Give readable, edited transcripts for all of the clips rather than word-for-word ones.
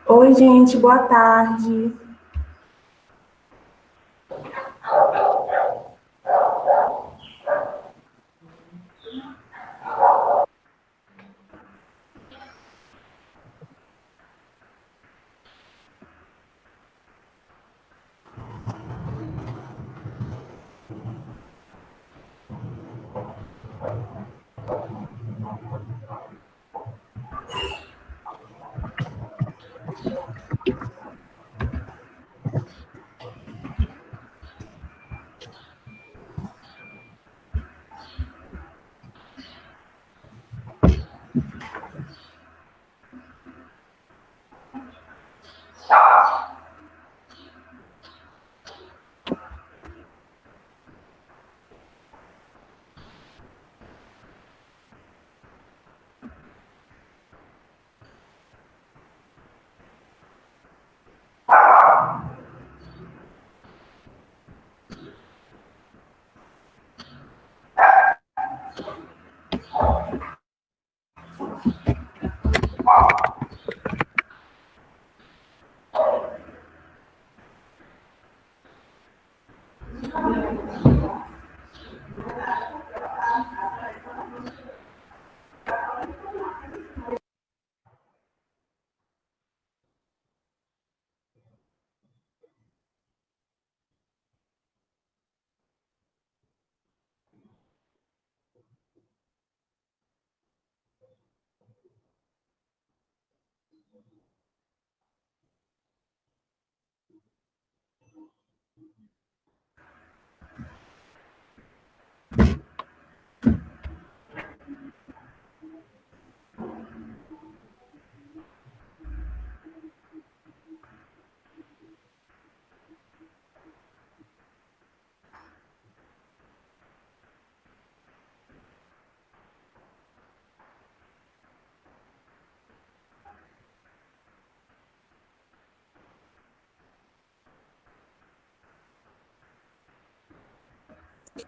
Oi, gente, boa tarde.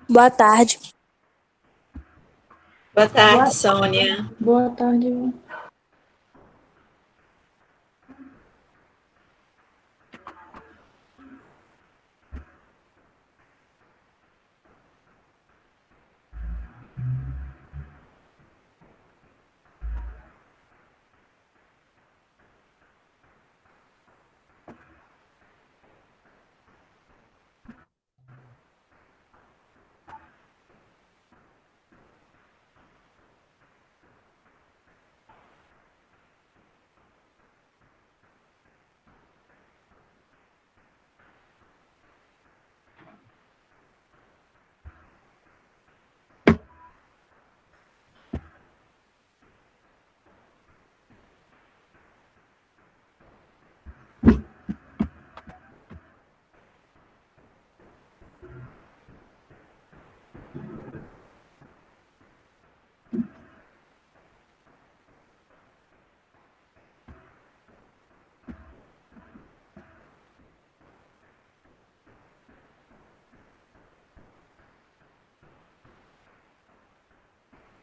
Boa tarde. Boa tarde, Boa, Sônia. boa tarde.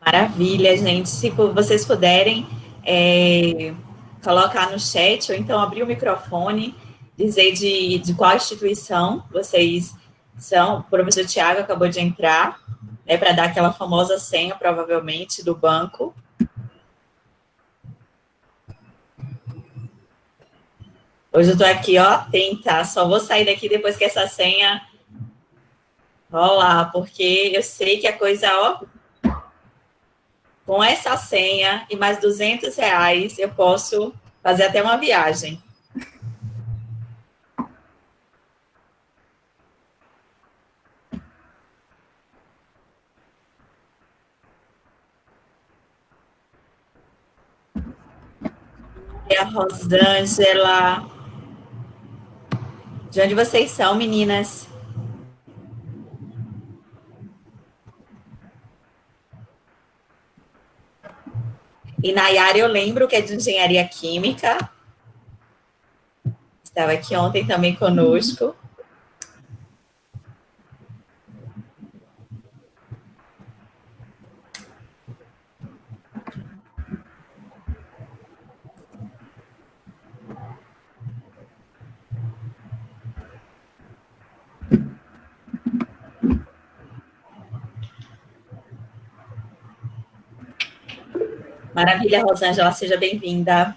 Maravilha, gente. Se vocês puderem colocar no chat ou então abrir o microfone, dizer de qual instituição vocês são. O professor Tiago acabou de entrar, né, para dar aquela famosa senha, provavelmente, do banco. Hoje eu estou aqui, ó, tenta. Só vou sair daqui depois que essa senha rolar, porque eu sei que a coisa, ó, com essa senha e mais R$ 200, eu posso fazer até uma viagem. E a Rosângela. De onde vocês são, meninas? E Nayara, eu lembro que é de engenharia química. Estava aqui ontem também conosco. Maravilha, Rosângela, seja bem-vinda.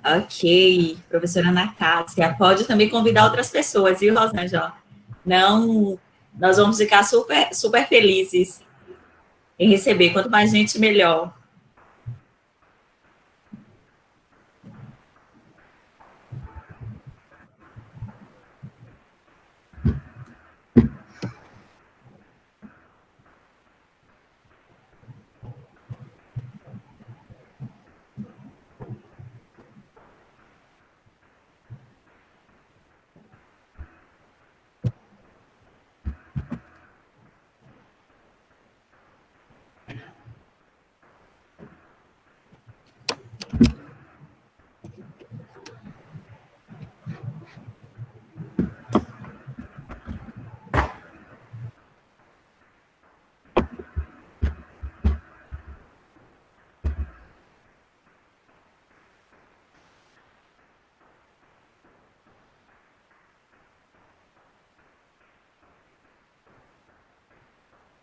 Ok, professora Ana Cássia. Pode também convidar outras pessoas, viu, Rosângela? Não, nós vamos ficar super, super felizes em receber. Quanto mais gente, melhor.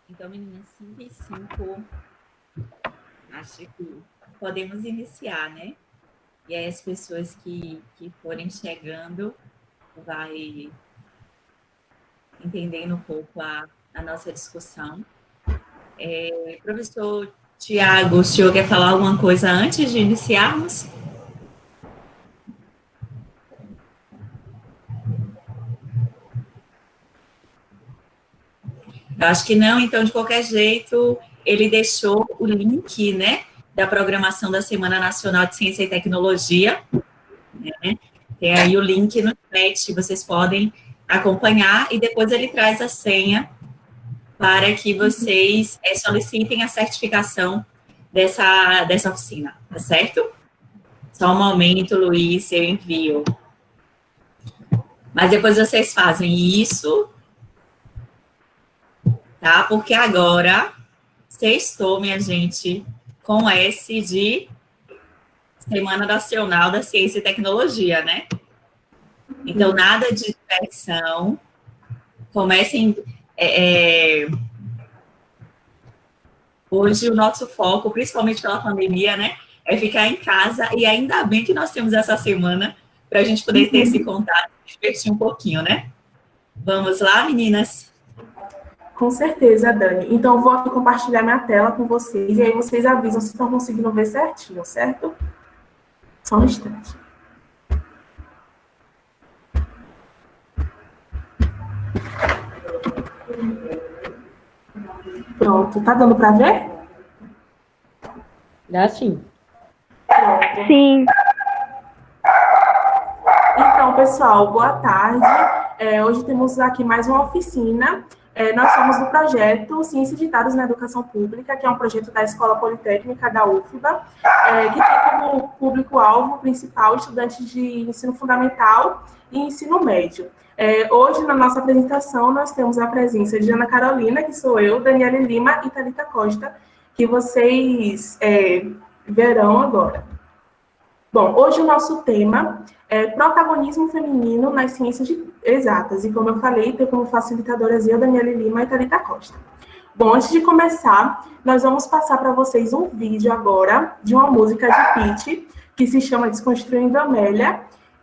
Então, meninas, 5 e 5, acho que podemos iniciar, né? E aí as pessoas que forem chegando vai entendendo um pouco a nossa discussão. Professor Tiago, o senhor quer falar alguma coisa antes de iniciarmos? Eu acho que não, então, de qualquer jeito, ele deixou o link, né, da programação da Semana Nacional de Ciência e Tecnologia, né? Tem aí o link no chat, vocês podem acompanhar, e depois ele traz a senha para que vocês solicitem a certificação dessa oficina, tá certo? Só um momento, Luiz, eu envio. Mas depois vocês fazem isso, tá? Porque agora, sextou, minha gente, com S de Semana Nacional da Ciência e Tecnologia, né? Então, nada de diversão. Comecem. Hoje, o nosso foco, principalmente pela pandemia, né? É ficar em casa. E ainda bem que nós temos essa semana para a gente poder ter esse contato e divertir um pouquinho, né? Vamos lá, meninas? Com certeza, Dani. Então, eu vou aqui compartilhar minha tela com vocês e aí vocês avisam se estão conseguindo ver certinho, certo? Só um instante. Pronto, tá dando para ver? Dá sim. Pronto. Sim. Então, pessoal, boa tarde. Hoje temos aqui mais uma oficina. Nós somos do projeto Ciência de Dados na Educação Pública, que é um projeto da Escola Politécnica da UFBA, que tem como público-alvo principal estudantes de ensino fundamental e ensino médio. Hoje, na nossa apresentação, nós temos a presença de Ana Carolina, que sou eu, Daniela Lima e Thalita Costa, que vocês verão agora. Bom, hoje o nosso tema é protagonismo feminino nas ciências exatas. E como eu falei, tem como facilitadoras eu, Daniela Lima e Thalita Costa. Bom, antes de começar, nós vamos passar para vocês um vídeo agora de uma música de Pitty, que se chama Desconstruindo Amélia,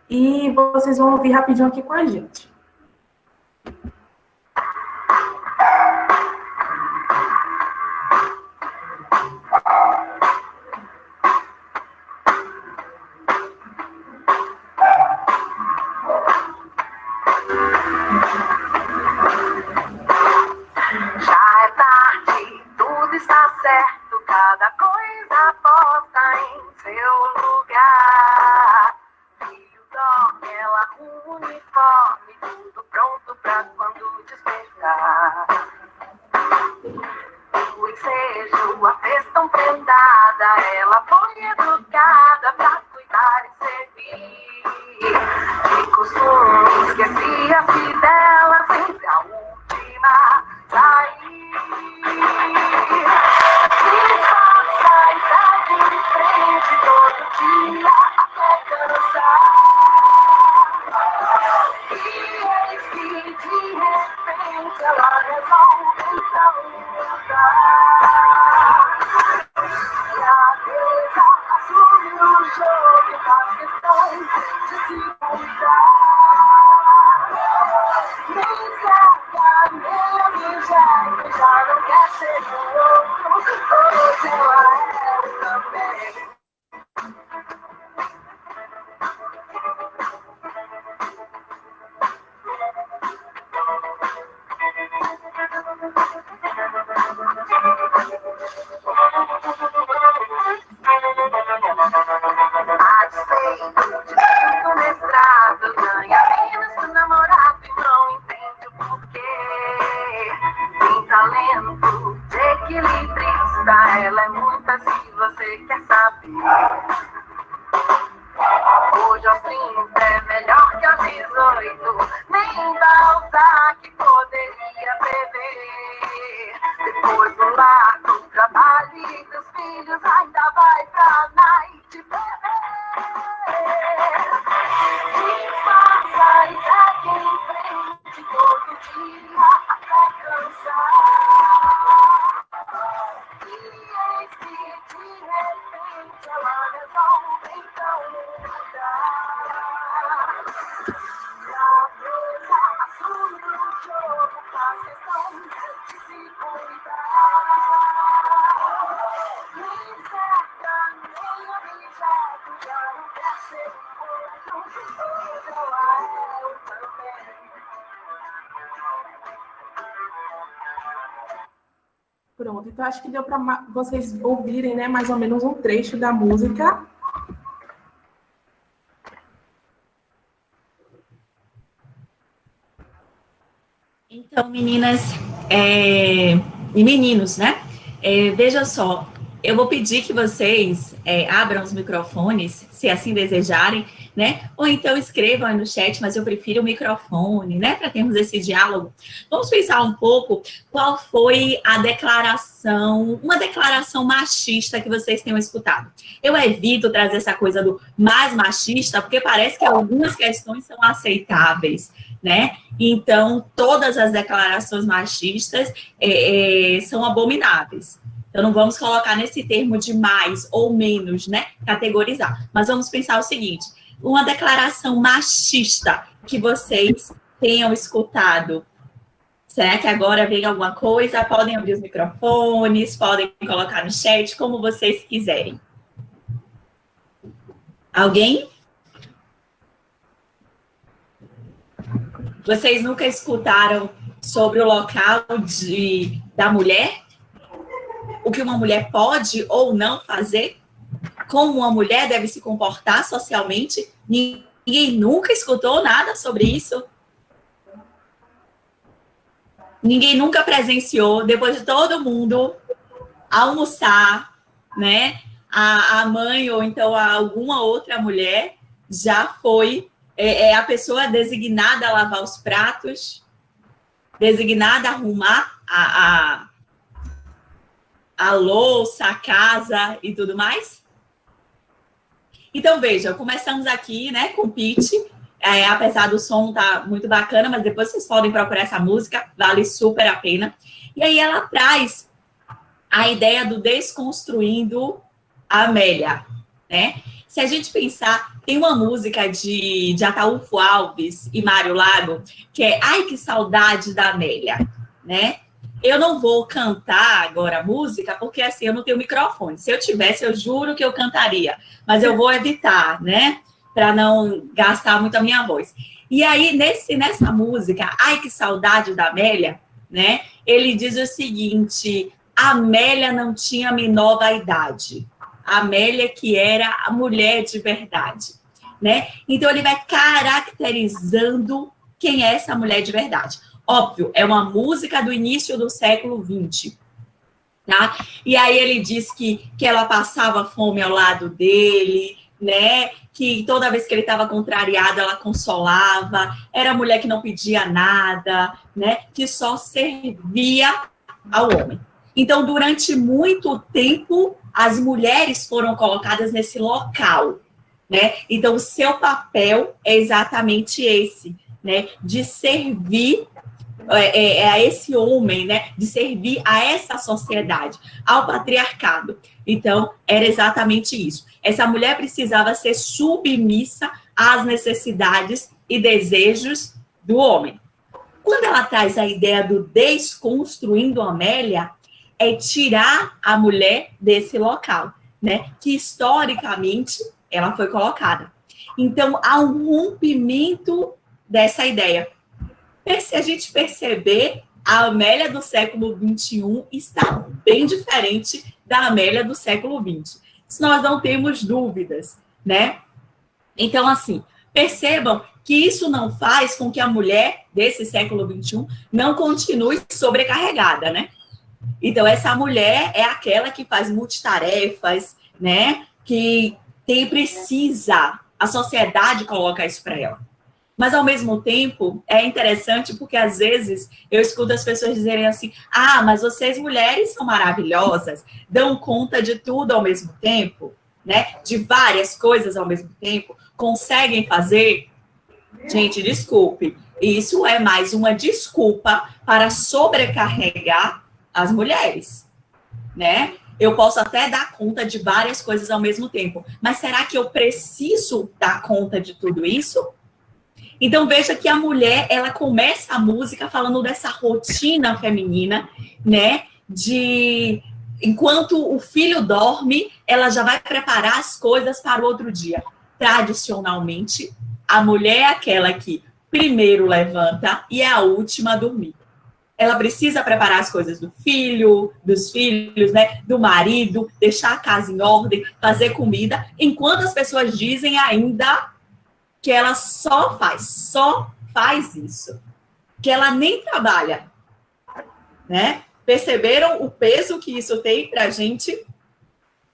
e vocês vão ouvir rapidinho aqui com a gente. Cada coisa posta em seu lugar. Fio dó, ela arruma uniforme, dia até cansar. E eis que de repente ela resolve então mudar. E a mesa assume o jogo, faz questão de se cuidar. Nem cerca, nem objeto, já não quer ser do outro, hoje ela é também. A despeito de tudo mestrado, ganha menos que o namorado e não entende o porquê. Tem talento de equilibrista, ela é muita se você quer saber. Hoje aos 30 é melhor que aos 18, nem dá o que poderia prever. Depois do lar, do trabalho e dos filhos, ainda vai pra night beber. E passa e segue em frente todo dia até cansar. E eis que de repente ela resolve então mudar. E a mesa assume o jogo, faz questão de se cuidar. Nem cerca, nem objeto, já não quer ser outro, hoje ela é o também. Pronto, então acho que deu para vocês ouvirem, né, mais ou menos um trecho da música. Então, meninas e meninos, né? Veja só, eu vou pedir que vocês abram os microfones, se assim desejarem, né? Ou então escrevam aí no chat, mas eu prefiro o microfone, né? Para termos esse diálogo. Vamos pensar um pouco qual foi a declaração, uma declaração machista que vocês tenham escutado. Eu evito trazer essa coisa do mais machista, porque parece que algumas questões são aceitáveis, né? Então, todas as declarações machistas são abomináveis. Então, não vamos colocar nesse termo de mais ou menos, né? Categorizar. Mas vamos pensar o seguinte, uma declaração machista que vocês tenham escutado. Será que agora vem alguma coisa? Podem abrir os microfones, podem colocar no chat, como vocês quiserem. Alguém? Vocês nunca escutaram sobre o local da mulher? O que uma mulher pode ou não fazer? Como uma mulher deve se comportar socialmente? Ninguém nunca escutou nada sobre isso? Ninguém nunca presenciou, depois de todo mundo almoçar, né? A mãe ou então alguma outra mulher já foi a pessoa designada a lavar os pratos, designada a arrumar a louça, a casa e tudo mais? Então, veja, começamos aqui, né, com Pitty. Apesar do som tá muito bacana, mas depois vocês podem procurar essa música, vale super a pena. E aí ela traz a ideia do desconstruindo a Amélia, né? Se a gente pensar, tem uma música de Ataúfo Alves e Mário Lago, que é Ai, que saudade da Amélia, né? Eu não vou cantar agora a música, porque assim, eu não tenho microfone. Se eu tivesse, eu juro que eu cantaria, mas eu vou evitar, né? Para não gastar muito a minha voz. E aí, nessa música, Ai, que saudade da Amélia, né? Ele diz o seguinte, a Amélia não tinha a menor vaidade. A Amélia que era a mulher de verdade, né? Então, ele vai caracterizando quem é essa mulher de verdade. Óbvio, é uma música do início do século XX, tá? E aí ele diz que ela passava fome ao lado dele, né? Que toda vez que ele estava contrariado, ela consolava, era a mulher que não pedia nada, né? Que só servia ao homem. Então, durante muito tempo, as mulheres foram colocadas nesse local, né? Então, o seu papel é exatamente esse, né? De servir a esse homem, né? De servir a essa sociedade, ao patriarcado. Então, era exatamente isso. Essa mulher precisava ser submissa às necessidades e desejos do homem. Quando ela traz a ideia do desconstruindo Amélia, é tirar a mulher desse local, né? Que historicamente ela foi colocada. Então, há um rompimento dessa ideia. Se a gente perceber, a Amélia do século XXI está bem diferente da Amélia do século XX. Isso nós não temos dúvidas, né? Então, assim, percebam que isso não faz com que a mulher desse século XXI não continue sobrecarregada, né? Então, essa mulher é aquela que faz multitarefas, né? Que precisa, a sociedade coloca isso para ela. Mas, ao mesmo tempo, é interessante porque, às vezes, eu escuto as pessoas dizerem assim, mas vocês mulheres são maravilhosas, dão conta de tudo ao mesmo tempo, né? De várias coisas ao mesmo tempo, conseguem fazer. Gente, desculpe, isso é mais uma desculpa para sobrecarregar as mulheres, né? Eu posso até dar conta de várias coisas ao mesmo tempo, mas será que eu preciso dar conta de tudo isso? Então, veja que a mulher, ela começa a música falando dessa rotina feminina, né? De enquanto o filho dorme, ela já vai preparar as coisas para o outro dia. Tradicionalmente, a mulher é aquela que primeiro levanta e é a última a dormir. Ela precisa preparar as coisas do filho, dos filhos, né? Do marido, deixar a casa em ordem, fazer comida, enquanto as pessoas dizem ainda que ela só faz isso, que ela nem trabalha, né? Perceberam o peso que isso tem para a gente?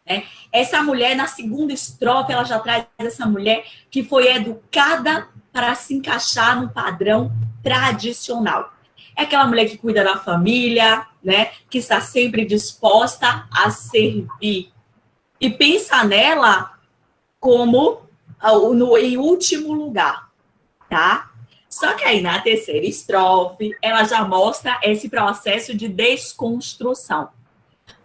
Né? Essa mulher, na segunda estrofe, ela já traz essa mulher que foi educada para se encaixar no padrão tradicional. É aquela mulher que cuida da família, né? Que está sempre disposta a servir. E pensa nela como em último lugar, tá? Só que aí na terceira estrofe, ela já mostra esse processo de desconstrução.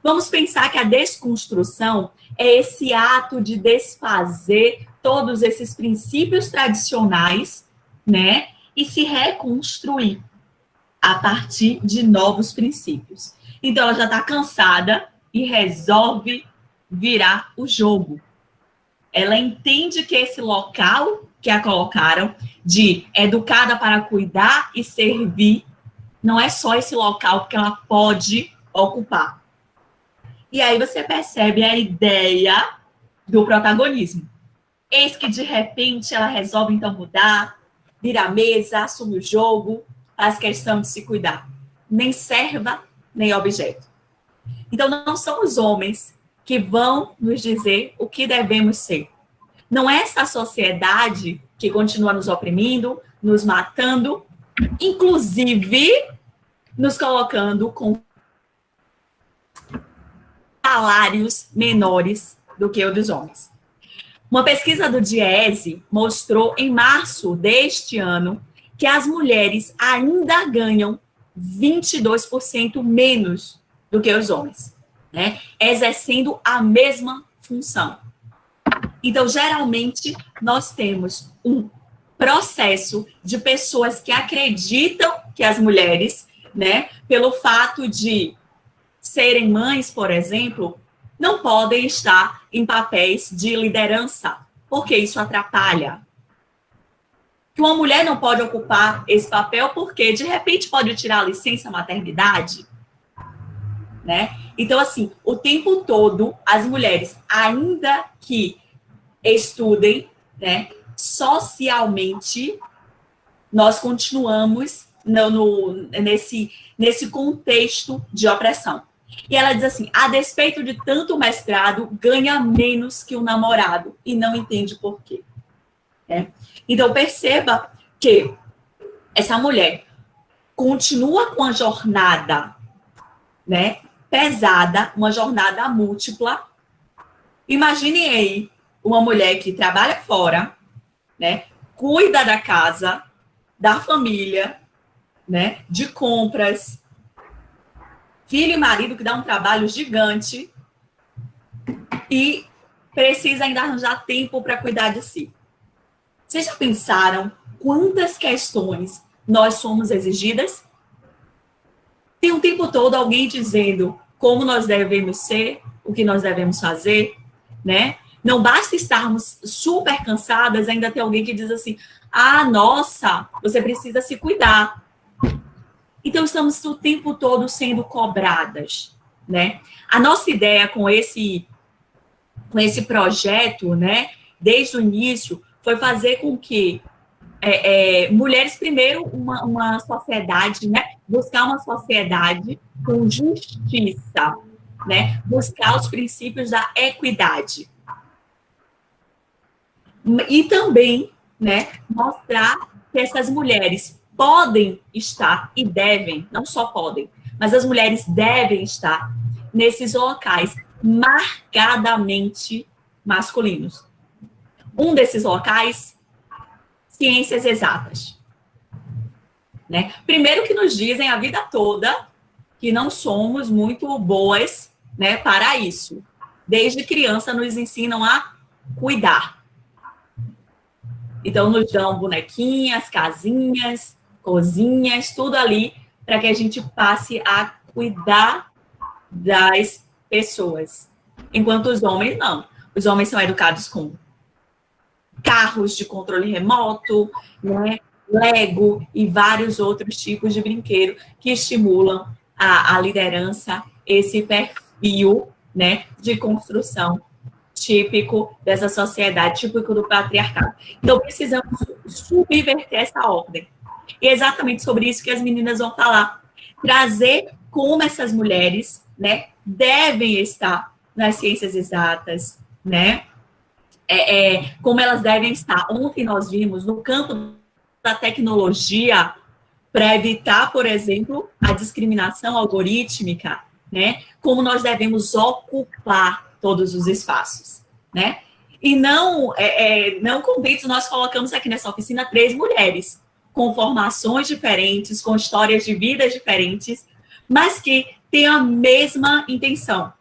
Vamos pensar que a desconstrução é esse ato de desfazer todos esses princípios tradicionais, né? E se reconstruir a partir de novos princípios. Então, ela já está cansada e resolve virar o jogo. Ela entende que esse local que a colocaram de educada para cuidar e servir não é só esse local que ela pode ocupar. E aí você percebe a ideia do protagonismo. Eis que, de repente, ela resolve, então, mudar, vira a mesa, assume o jogo, faz questão de se cuidar. Nem serva, nem objeto. Então, não são os homens que vão nos dizer o que devemos ser. Não é essa sociedade que continua nos oprimindo, nos matando, inclusive nos colocando com salários menores do que o dos homens. Uma pesquisa do Diese mostrou em março deste ano que as mulheres ainda ganham 22% menos do que os homens, né? Exercendo a mesma função. Então, geralmente, nós temos um processo de pessoas que acreditam que as mulheres, né, pelo fato de serem mães, por exemplo, não podem estar em papéis de liderança, porque isso atrapalha. Que uma mulher não pode ocupar esse papel porque, de repente, pode tirar a licença maternidade, né? Então, assim, o tempo todo, as mulheres, ainda que estudem, né, socialmente, nós continuamos nesse contexto de opressão. E ela diz assim, a despeito de tanto mestrado, ganha menos que o namorado e não entende por quê. Né? Então, perceba que essa mulher continua com a jornada, né, pesada, uma jornada múltipla. Imaginem aí uma mulher que trabalha fora, né? Cuida da casa, da família, né? De compras, filho e marido que dá um trabalho gigante e precisa ainda arranjar tempo para cuidar de si. Vocês já pensaram quantas questões nós somos exigidas? Tem o tempo todo alguém dizendo como nós devemos ser, o que nós devemos fazer, né? Não basta estarmos super cansadas, ainda tem alguém que diz assim, nossa, você precisa se cuidar. Então, estamos o tempo todo sendo cobradas, né? A nossa ideia com esse projeto, né, desde o início, foi fazer com que mulheres, primeiro, uma sociedade, né, buscar uma sociedade com justiça, né, buscar os princípios da equidade. E também, né, mostrar que essas mulheres podem estar e devem, não só podem, mas as mulheres devem estar nesses locais marcadamente masculinos. Um desses locais, ciências exatas. Né? Primeiro que nos dizem a vida toda que não somos muito boas, né, para isso. Desde criança nos ensinam a cuidar. Então, nos dão bonequinhas, casinhas, cozinhas, tudo ali, para que a gente passe a cuidar das pessoas. Enquanto os homens, não. Os homens são educados com carros de controle remoto, né, Lego e vários outros tipos de brinquedo que estimulam a liderança, esse perfil, né, de construção típico dessa sociedade, típico do patriarcado. Então, precisamos subverter essa ordem. E é exatamente sobre isso que as meninas vão falar. Trazer como essas mulheres, né, devem estar nas ciências exatas, né, como elas devem estar. Ontem nós vimos no campo da tecnologia para evitar, por exemplo, a discriminação algorítmica, né, como nós devemos ocupar todos os espaços, né? E não convites, nós colocamos aqui nessa oficina 3 mulheres com formações diferentes, com histórias de vidas diferentes, mas que têm a mesma intenção,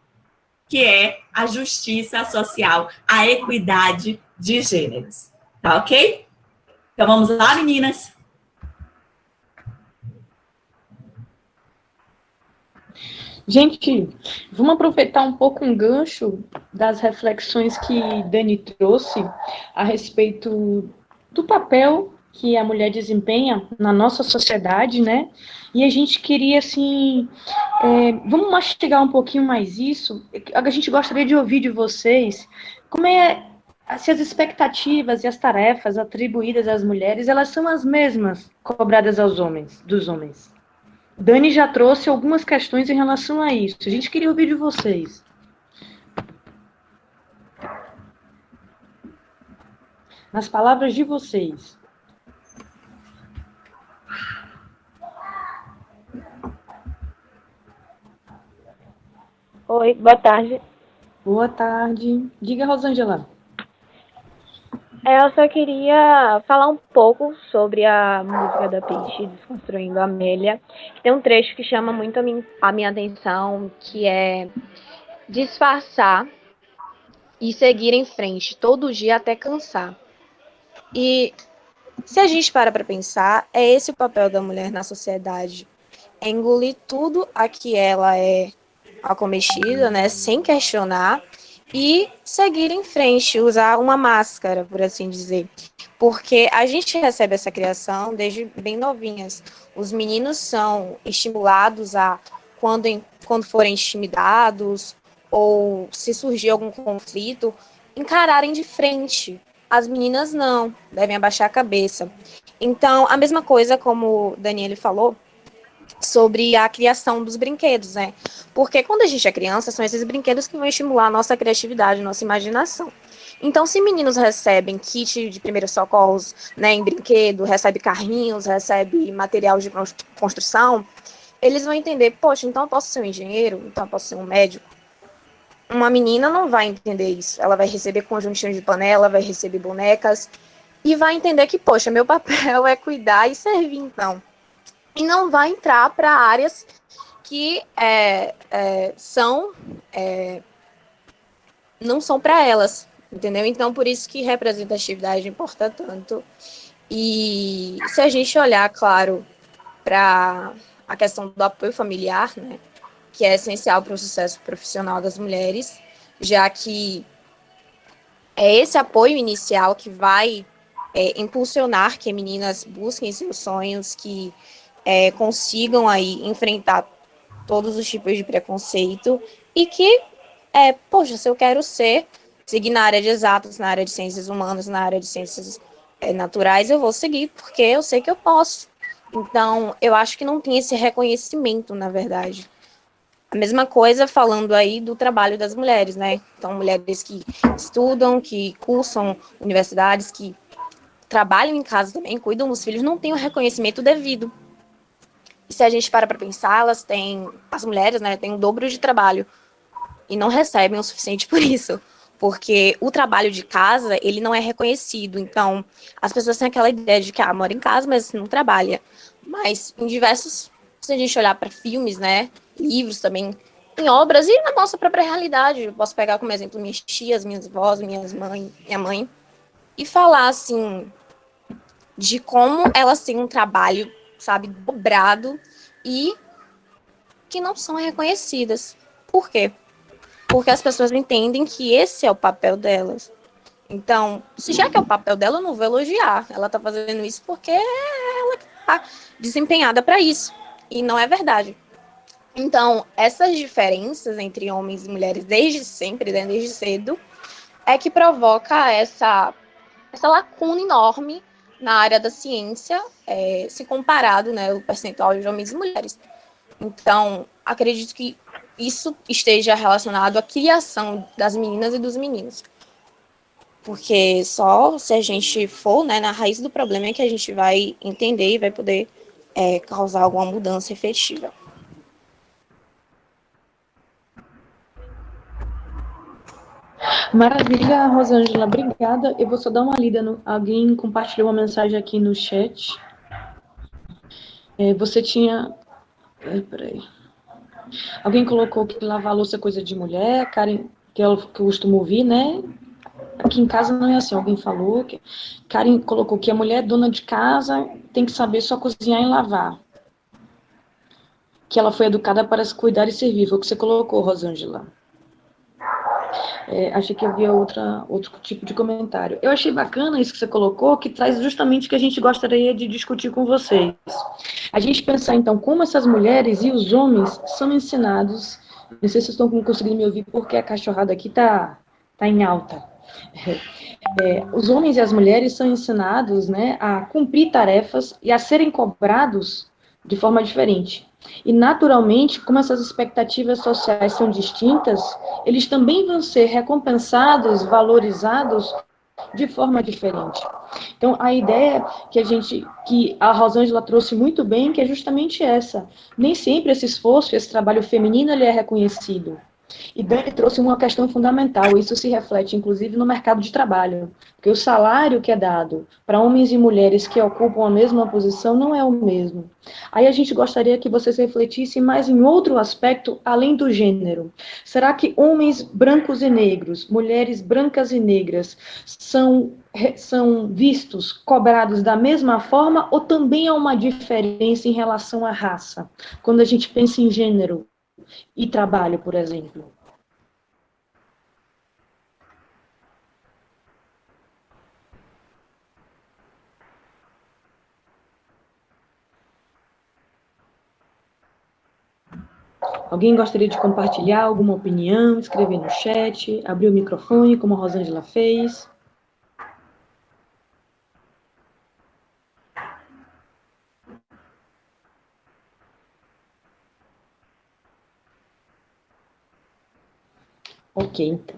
que é a justiça social, a equidade de gêneros. Tá ok? Então vamos lá, meninas? Gente, vamos aproveitar um pouco um gancho das reflexões que Dani trouxe a respeito do papel que a mulher desempenha na nossa sociedade, né? E a gente queria, assim, vamos mastigar um pouquinho mais isso. A gente gostaria de ouvir de vocês como se as expectativas e as tarefas atribuídas às mulheres, elas são as mesmas cobradas dos homens. Dani já trouxe algumas questões em relação a isso. A gente queria ouvir de vocês. Nas palavras de vocês. Oi, boa tarde. Boa tarde. Diga, Rosângela. Eu só queria falar um pouco sobre a música da Pitty, Desconstruindo a Amélia. Tem um trecho que chama muito a minha atenção, que é disfarçar e seguir em frente, todo dia até cansar. E se a gente para pensar, é esse o papel da mulher na sociedade. É engolir tudo a que ela é acometida, né, sem questionar, e seguir em frente, usar uma máscara, por assim dizer. Porque a gente recebe essa criação desde bem novinhas. Os meninos são estimulados a, quando forem intimidados, ou se surgir algum conflito, encararem de frente. As meninas não, devem abaixar a cabeça. Então, a mesma coisa como o Daniele falou, sobre a criação dos brinquedos, né? Porque quando a gente é criança, são esses brinquedos que vão estimular a nossa criatividade, a nossa imaginação. Então, se meninos recebem kit de primeiros socorros, né, em brinquedo, recebe carrinhos, recebe material de construção, eles vão entender, poxa, então eu posso ser um engenheiro, então eu posso ser um médico. Uma menina não vai entender isso. Ela vai receber conjuntinho de panela, vai receber bonecas e vai entender que, poxa, meu papel é cuidar e servir, então. E não vai entrar para áreas que não são para elas, entendeu? Então, por isso que representatividade importa tanto. E se a gente olhar, claro, para a questão do apoio familiar, né, que é essencial para o sucesso profissional das mulheres, já que é esse apoio inicial que vai impulsionar que meninas busquem seus sonhos, que consigam aí enfrentar todos os tipos de preconceito e que, poxa, se eu quero seguir na área de exatas, na área de ciências humanas, na área de ciências naturais, eu vou seguir, porque eu sei que eu posso. Então, eu acho que não tem esse reconhecimento, na verdade. A mesma coisa falando aí do trabalho das mulheres, né? Então, mulheres que estudam, que cursam universidades, que trabalham em casa também, cuidam dos filhos, não têm o reconhecimento devido. E se a gente para pensar, as mulheres, né, têm o dobro de trabalho e não recebem o suficiente por isso, porque o trabalho de casa, ele não é reconhecido. Então, as pessoas têm aquela ideia de que, mora em casa, mas não trabalha. Mas em diversos, se a gente olhar para filmes, né, livros também, em obras e na nossa própria realidade, eu posso pegar como exemplo minhas tias, minhas avós, minha mãe, e falar, assim, de como elas têm um trabalho, sabe, dobrado e que não são reconhecidas. Por quê? Porque as pessoas entendem que esse é o papel delas. Então, se já que é o papel dela, eu não vou elogiar. Ela tá fazendo isso porque é ela que tá desempenhada para isso. E não é verdade. Então, essas diferenças entre homens e mulheres desde sempre, né, desde cedo, é que provoca essa lacuna enorme na área da ciência, se comparado, né, o percentual de homens e mulheres. Então, acredito que isso esteja relacionado à criação das meninas e dos meninos. Porque só se a gente for, né, na raiz do problema é que a gente vai entender e vai poder causar alguma mudança efetiva. Maravilha, Rosângela, obrigada. Eu vou só dar uma lida. Alguém compartilhou uma mensagem aqui no chat. Você tinha... Peraí. Alguém colocou que lavar a louça é coisa de mulher, Karen, que eu costumo ouvir, né? Aqui em casa não é assim, alguém falou. Karen colocou que a mulher dona de casa tem que saber só cozinhar e lavar. Que ela foi educada para se cuidar e servir. Foi o que você colocou, Rosângela. Achei que havia outro tipo de comentário. Eu achei bacana isso que você colocou, que traz justamente o que a gente gostaria de discutir com vocês. A gente pensar, então, como essas mulheres e os homens são ensinados. Não sei se vocês estão conseguindo me ouvir, porque a cachorrada aqui tá em alta. Os homens e as mulheres são ensinados, né, a cumprir tarefas e a serem cobrados de forma diferente. E, naturalmente, como essas expectativas sociais são distintas, eles também vão ser recompensados, valorizados de forma diferente. Então, a ideia que a Rosângela trouxe muito bem, que é justamente essa. Nem sempre esse esforço, esse trabalho feminino, ele é reconhecido. E Dani trouxe uma questão fundamental, isso se reflete, inclusive, no mercado de trabalho, porque o salário que é dado para homens e mulheres que ocupam a mesma posição não é o mesmo. Aí a gente gostaria que vocês refletissem mais em outro aspecto, além do gênero. Será que homens brancos e negros, mulheres brancas e negras, são vistos, cobrados da mesma forma, ou também há uma diferença em relação à raça, quando a gente pensa em gênero e trabalho, por exemplo? Alguém gostaria de compartilhar alguma opinião, escrever no chat, abrir o microfone, como a Rosângela fez? Ok, então.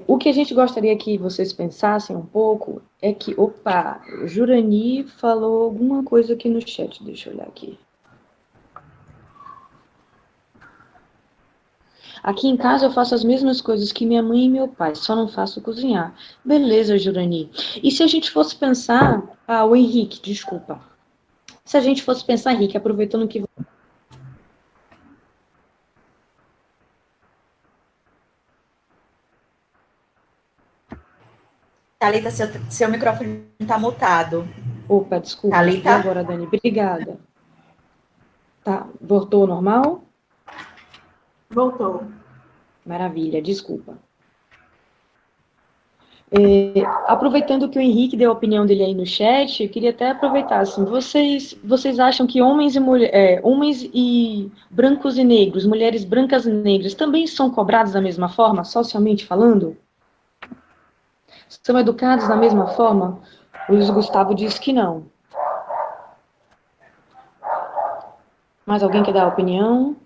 O que a gente gostaria que vocês pensassem um pouco é que... Jurani falou alguma coisa aqui no chat, deixa eu olhar aqui. Aqui em casa eu faço as mesmas coisas que minha mãe e meu pai, só não faço cozinhar. Beleza, Jurani. E se a gente fosse pensar... Ah, o Henrique, desculpa. Se a gente fosse pensar, Henrique, aproveitando que... Thalita, seu microfone está mutado. Opa, desculpa. Thalita? E agora, Dani? Obrigada. Tá, voltou ao normal? Voltou. Maravilha, desculpa. Aproveitando que o Henrique deu a opinião dele aí no chat, eu queria até aproveitar, assim, vocês acham que homens e brancos e negros, mulheres brancas e negras, também são cobrados da mesma forma, socialmente falando? São educados da mesma forma? O Luiz Gustavo diz que não. Mais alguém quer dar opinião?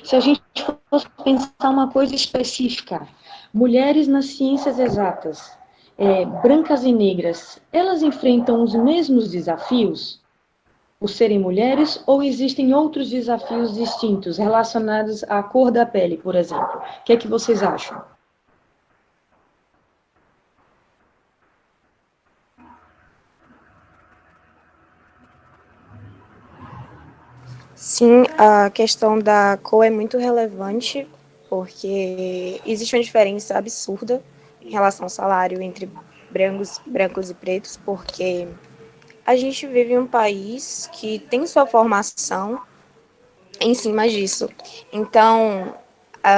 Se a gente fosse pensar uma coisa específica, mulheres nas ciências exatas, brancas e negras, elas enfrentam os mesmos desafios por serem mulheres ou existem outros desafios distintos relacionados à cor da pele, por exemplo? O que é que vocês acham? Sim, a questão da cor é muito relevante, porque existe uma diferença absurda em relação ao salário entre brancos e pretos, porque a gente vive em um país que tem sua formação em cima disso. Então,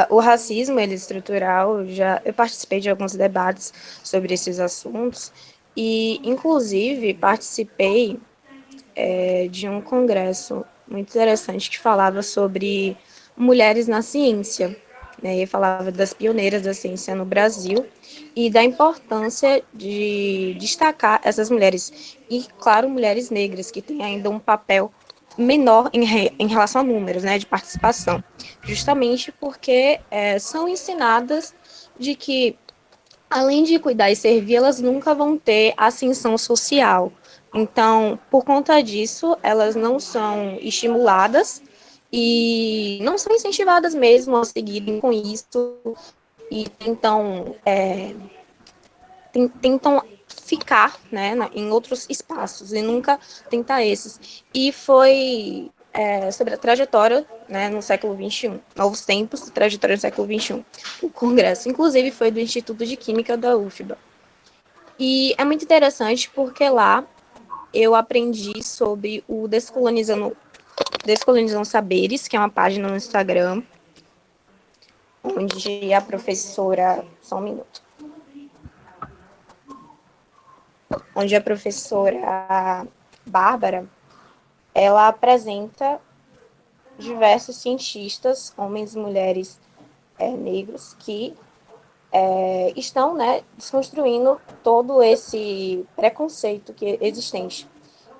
o racismo, ele é estrutural, eu participei de alguns debates sobre esses assuntos, e, inclusive, participei de um congresso muito interessante que falava sobre mulheres na ciência, né? E falava das pioneiras da ciência no Brasil e da importância de destacar essas mulheres. E, claro, mulheres negras, que têm ainda um papel menor em relação a números, né, de participação, justamente porque são ensinadas de que, além de cuidar e servir, elas nunca vão ter ascensão social. Então, por conta disso, elas não são estimuladas e não são incentivadas mesmo a seguirem com isso e tentam ficar, né, em outros espaços e nunca tentar esses. E foi sobre a trajetória, né, no século XXI, novos tempos, trajetória no século XXI. O congresso, inclusive, foi do Instituto de Química da UFBA. E é muito interessante porque lá eu aprendi sobre o Descolonizando Saberes, que é uma página no Instagram, onde a professora... Só um minuto. Onde a professora Bárbara, ela apresenta diversos cientistas, homens e mulheres negros, que estão, né, desconstruindo todo esse preconceito que é existente.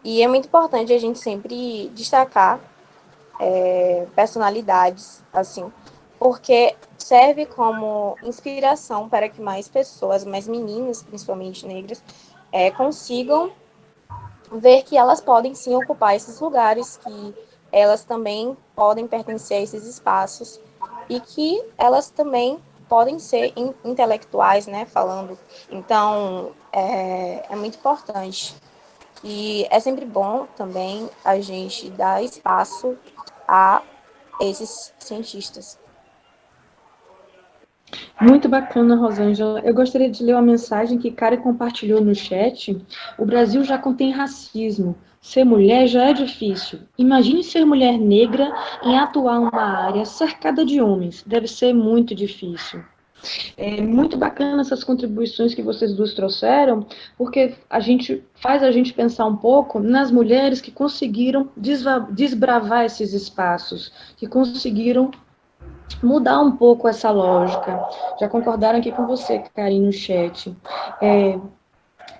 E é muito importante a gente sempre destacar personalidades, assim, porque serve como inspiração para que mais pessoas, mais meninas, principalmente negras, consigam ver que elas podem sim ocupar esses lugares, que elas também podem pertencer a esses espaços e que elas também podem ser intelectuais, né, falando. Então, é muito importante. E é sempre bom também a gente dar espaço a esses cientistas. Muito bacana, Rosângela. Eu gostaria de ler uma mensagem que Karen compartilhou no chat. O Brasil já contém racismo. Ser mulher já é difícil. Imagine ser mulher negra em atuar uma área cercada de homens. Deve ser muito difícil. É muito bacana essas contribuições que vocês duas trouxeram, porque faz a gente pensar um pouco nas mulheres que conseguiram desbravar esses espaços, que conseguiram mudar um pouco essa lógica. Já concordaram aqui com você, Karen, no chat.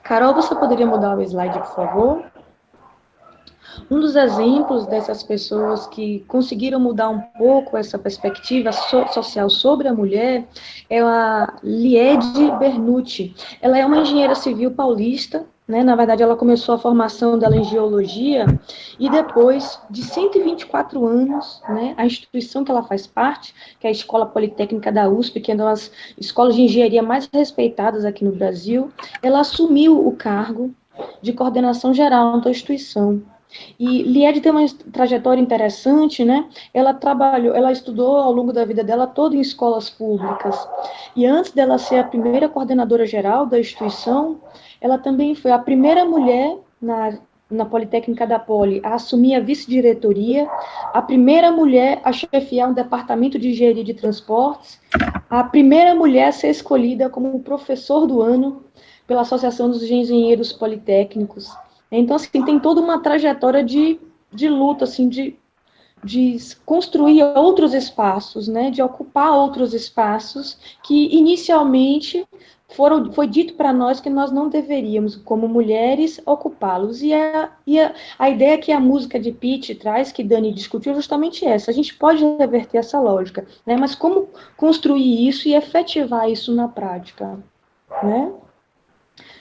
Carol, você poderia mudar o slide, por favor? Um dos exemplos dessas pessoas que conseguiram mudar um pouco essa perspectiva social sobre a mulher é a Liede Bernucci. Ela é uma engenheira civil paulista, né? Na verdade, ela começou a formação dela em geologia e depois de 124 anos, né, a instituição que ela faz parte, que é a Escola Politécnica da USP, que é uma das escolas de engenharia mais respeitadas aqui no Brasil, ela assumiu o cargo de coordenação geral da instituição. E Liede tem uma trajetória interessante, né? Ela estudou ao longo da vida dela toda em escolas públicas. E antes dela ser a primeira coordenadora geral da instituição, ela também foi a primeira mulher na Politécnica da Poli a assumir a vice-diretoria, a primeira mulher a chefiar um departamento de engenharia de transportes, a primeira mulher a ser escolhida como professor do ano pela Associação dos Engenheiros Politécnicos. Então, assim, tem toda uma trajetória de luta, assim, de construir outros espaços, né, de ocupar outros espaços que, inicialmente, foi dito para nós que nós não deveríamos, como mulheres, ocupá-los. E a ideia que a música de Pitty traz, que Dani discutiu, é justamente essa. A gente pode reverter essa lógica, né, mas como construir isso e efetivar isso na prática, né?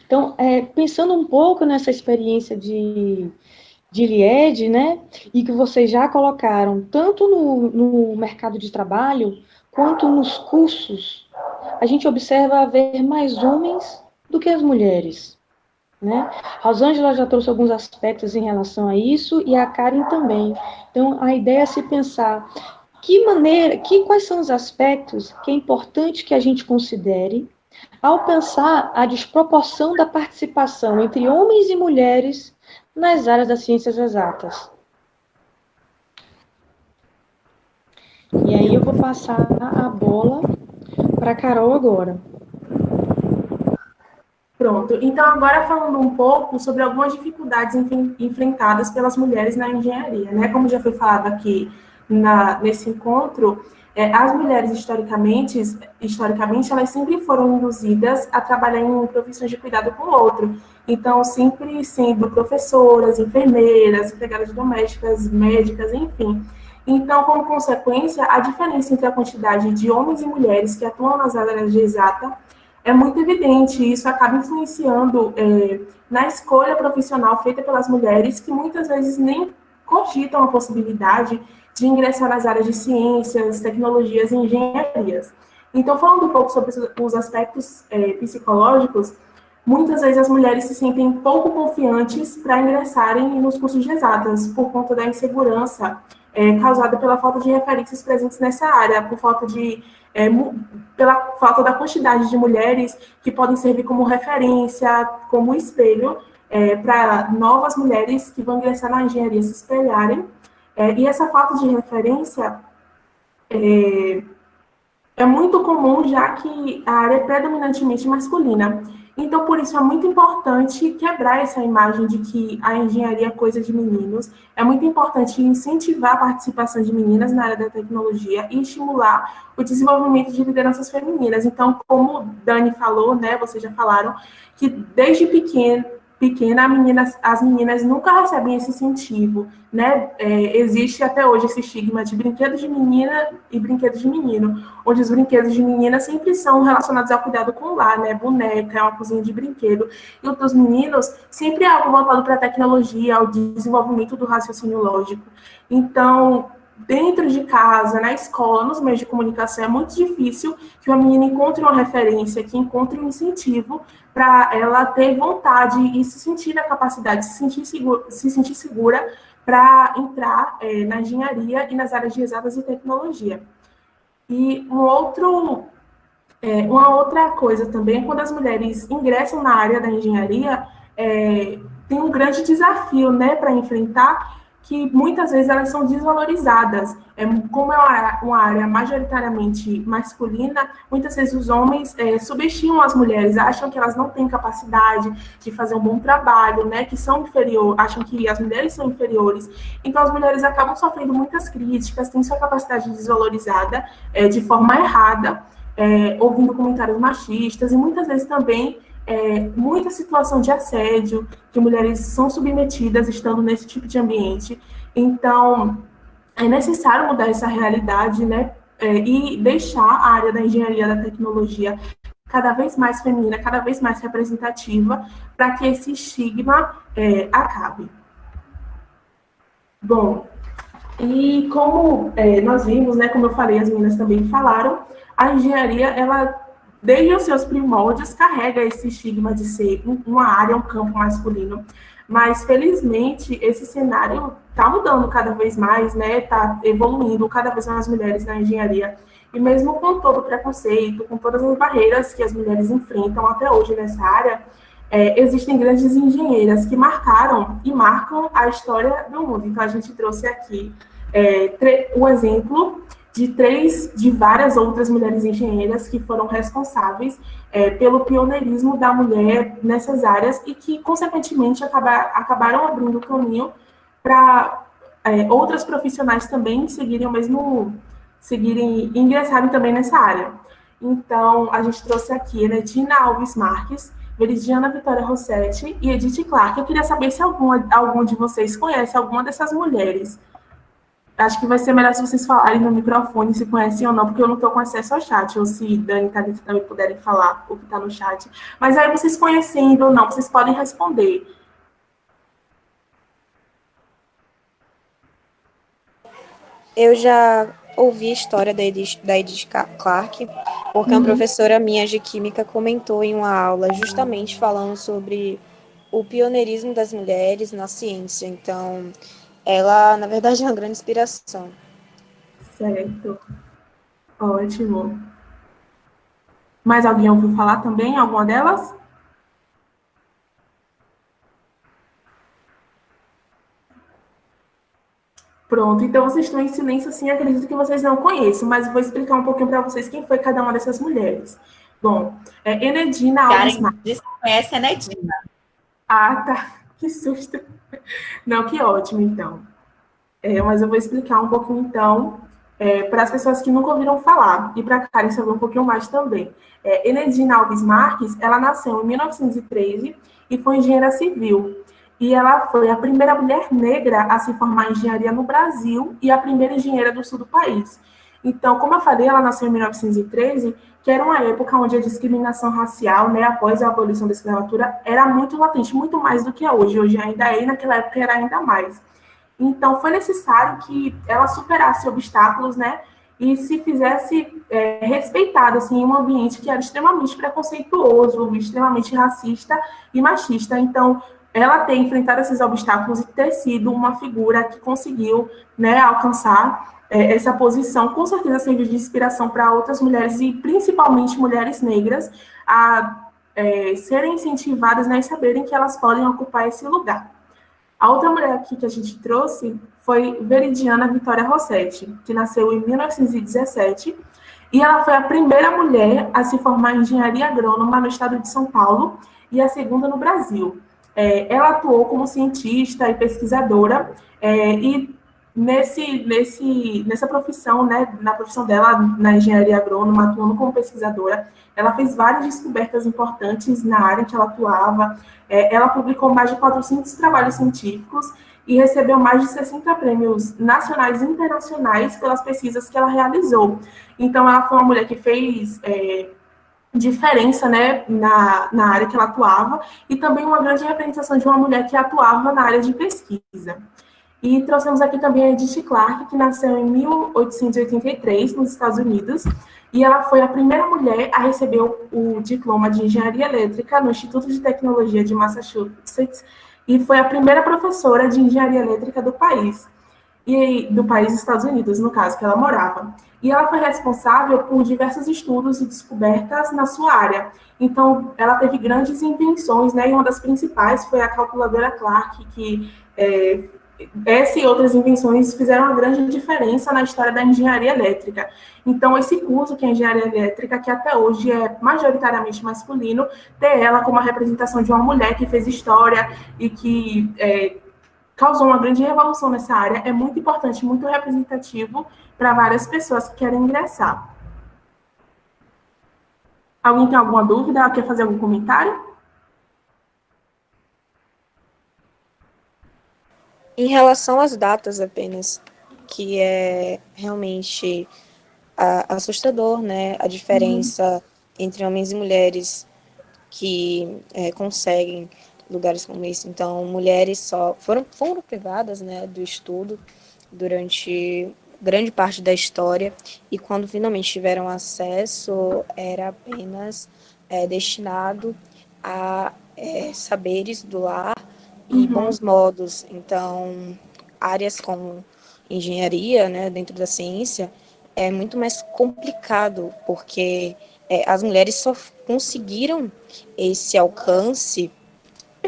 Então, pensando um pouco nessa experiência de Liede, né, e que vocês já colocaram tanto no mercado de trabalho, quanto nos cursos, a gente observa haver mais homens do que as mulheres, né? Rosângela já trouxe alguns aspectos em relação a isso, e a Karen também. Então, a ideia é se pensar quais são os aspectos que é importante que a gente considere ao pensar a desproporção da participação entre homens e mulheres nas áreas das ciências exatas. E aí eu vou passar a bola para a Carol agora. Pronto. Então, agora falando um pouco sobre algumas dificuldades enfrentadas pelas mulheres na engenharia, né? Como já foi falado aqui nesse encontro, as mulheres, historicamente, elas sempre foram induzidas a trabalhar em profissões de cuidado com o outro. Então, sempre sendo professoras, enfermeiras, empregadas domésticas, médicas, enfim. Então, como consequência, a diferença entre a quantidade de homens e mulheres que atuam nas áreas de exata é muito evidente, e isso acaba influenciando na escolha profissional feita pelas mulheres, que muitas vezes nem cogitam a possibilidade de ingressar nas áreas de ciências, tecnologias e engenharias. Então, falando um pouco sobre os aspectos psicológicos, muitas vezes as mulheres se sentem pouco confiantes para ingressarem nos cursos de exatas, por conta da insegurança causada pela falta de referências presentes nessa área, pela falta da quantidade de mulheres que podem servir como referência, como espelho, para novas mulheres que vão ingressar na engenharia se espelharem. E essa falta de referência é muito comum, já que a área é predominantemente masculina. Então, por isso, é muito importante quebrar essa imagem de que a engenharia é coisa de meninos. É muito importante incentivar a participação de meninas na área da tecnologia e estimular o desenvolvimento de lideranças femininas. Então, como Dani falou, né, vocês já falaram, que desde pequena, as meninas nunca recebem esse incentivo, né? Existe até hoje esse estigma de brinquedos de menina e brinquedos de menino, onde os brinquedos de menina sempre são relacionados ao cuidado com o lar, né? Boneca, uma cozinha de brinquedo, e o dos meninos sempre é algo voltado para a tecnologia, ao desenvolvimento do raciocínio lógico. Então, dentro de casa, na escola, nos meios de comunicação, é muito difícil que uma menina encontre uma referência, que encontre um incentivo para ela ter vontade e se sentir na capacidade, se sentir segura para entrar na engenharia e nas áreas de exatas e tecnologia. E uma outra coisa também, quando as mulheres ingressam na área da engenharia, tem um grande desafio, né, para enfrentar, que muitas vezes elas são desvalorizadas. Como é uma área majoritariamente masculina, muitas vezes os homens subestimam as mulheres, acham que elas não têm capacidade de fazer um bom trabalho, né, que são inferiores, acham que as mulheres são inferiores. Então, as mulheres acabam sofrendo muitas críticas, têm sua capacidade desvalorizada de forma errada, ouvindo comentários machistas, e muitas vezes também muita situação de assédio, que mulheres são submetidas estando nesse tipo de ambiente. Então, é necessário mudar essa realidade, né, e deixar a área da engenharia da tecnologia cada vez mais feminina, cada vez mais representativa, para que esse estigma acabe. Bom, e como nós vimos, né, como eu falei, as meninas também falaram, a engenharia, ela, desde os seus primórdios, carrega esse estigma de ser uma área, um campo masculino. Mas, felizmente, esse cenário está mudando cada vez mais, né, está evoluindo cada vez mais as mulheres na engenharia. E mesmo com todo o preconceito, com todas as barreiras que as mulheres enfrentam até hoje nessa área, existem grandes engenheiras que marcaram e marcam a história do mundo. Então, a gente trouxe aqui o exemplo de várias outras mulheres engenheiras que foram responsáveis pelo pioneirismo da mulher nessas áreas e que, consequentemente, acabaram abrindo o caminho para outras profissionais também seguirem ingressarem também nessa área. Então, a gente trouxe aqui, né, Dina Alves Marques, Veridiana Vitória Rossetti e Edith Clark. Eu queria saber se algum de vocês conhece alguma dessas mulheres. Acho que vai ser melhor se vocês falarem no microfone se conhecem ou não, porque eu não estou com acesso ao chat, ou se Dani e Thalita também puderem falar o que está no chat. Mas aí vocês conhecendo ou não, vocês podem responder. Eu já ouvi a história da Edith Clark, porque uma professora minha de química comentou em uma aula justamente falando sobre o pioneirismo das mulheres na ciência. Então, ela, na verdade, é uma grande inspiração. Certo. Ótimo. Mais alguém ouviu falar também? Alguma delas? Pronto, então vocês estão em silêncio, assim, acredito que vocês não conheçam, mas vou explicar um pouquinho para vocês quem foi cada uma dessas mulheres. Bom, Enedina Alves Marques. Conhece a Enedina. Ah, tá. Que susto. Não, que ótimo, então. Mas eu vou explicar um pouquinho, então, para as pessoas que nunca ouviram falar, e para a Karen saber um pouquinho mais também. Enedina Alves Marques, ela nasceu em 1913 e foi engenheira civil. E ela foi a primeira mulher negra a se formar em engenharia no Brasil e a primeira engenheira do sul do país. Então, como eu falei, ela nasceu em 1913, que era uma época onde a discriminação racial, né, após a abolição da escravatura, era muito latente, muito mais do que é hoje. Hoje ainda é, e naquela época era ainda mais. Então, foi necessário que ela superasse obstáculos, né, e se fizesse respeitada, assim, em um ambiente que era extremamente preconceituoso, extremamente racista e machista. Então, ela ter enfrentado esses obstáculos e ter sido uma figura que conseguiu, né, alcançar essa posição, com certeza serviu de inspiração para outras mulheres, e principalmente mulheres negras, a serem incentivadas, né, e saberem que elas podem ocupar esse lugar. A outra mulher aqui que a gente trouxe foi Veridiana Vitória Rossetti, que nasceu em 1917, e ela foi a primeira mulher a se formar em engenharia agrônoma no estado de São Paulo e a segunda no Brasil. Ela atuou como cientista e pesquisadora, e nessa profissão, né, na profissão dela, na engenharia agrônoma, atuando como pesquisadora, ela fez várias descobertas importantes na área em que ela atuava. Ela publicou mais de 400 trabalhos científicos e recebeu mais de 60 prêmios nacionais e internacionais pelas pesquisas que ela realizou. Então, ela foi uma mulher que fez diferença, né, na área que ela atuava, e também uma grande representação de uma mulher que atuava na área de pesquisa. E trouxemos aqui também a Edith Clark, que nasceu em 1883, nos Estados Unidos, e ela foi a primeira mulher a receber o diploma de engenharia elétrica no Instituto de Tecnologia de Massachusetts, e foi a primeira professora de engenharia elétrica do país, e do país dos Estados Unidos, no caso, que ela morava. E ela foi responsável por diversos estudos e descobertas na sua área. Então, ela teve grandes invenções, né? E uma das principais foi a calculadora Clark, que essa e outras invenções fizeram uma grande diferença na história da engenharia elétrica. Então, esse curso, que é a engenharia elétrica, que até hoje é majoritariamente masculino, ter ela como a representação de uma mulher que fez história e que causou uma grande revolução nessa área, é muito importante, muito representativo para várias pessoas que querem ingressar. Alguém tem alguma dúvida? Quer fazer algum comentário? Em relação às datas apenas, que é realmente assustador, né? A diferença entre homens e mulheres que conseguem lugares como esse. Então, mulheres só foram privadas, né, do estudo durante grande parte da história, e quando finalmente tiveram acesso, era apenas destinado a saberes do lar e Uhum. bons modos. Então, áreas como engenharia, né, dentro da ciência, é muito mais complicado, porque as mulheres só conseguiram esse alcance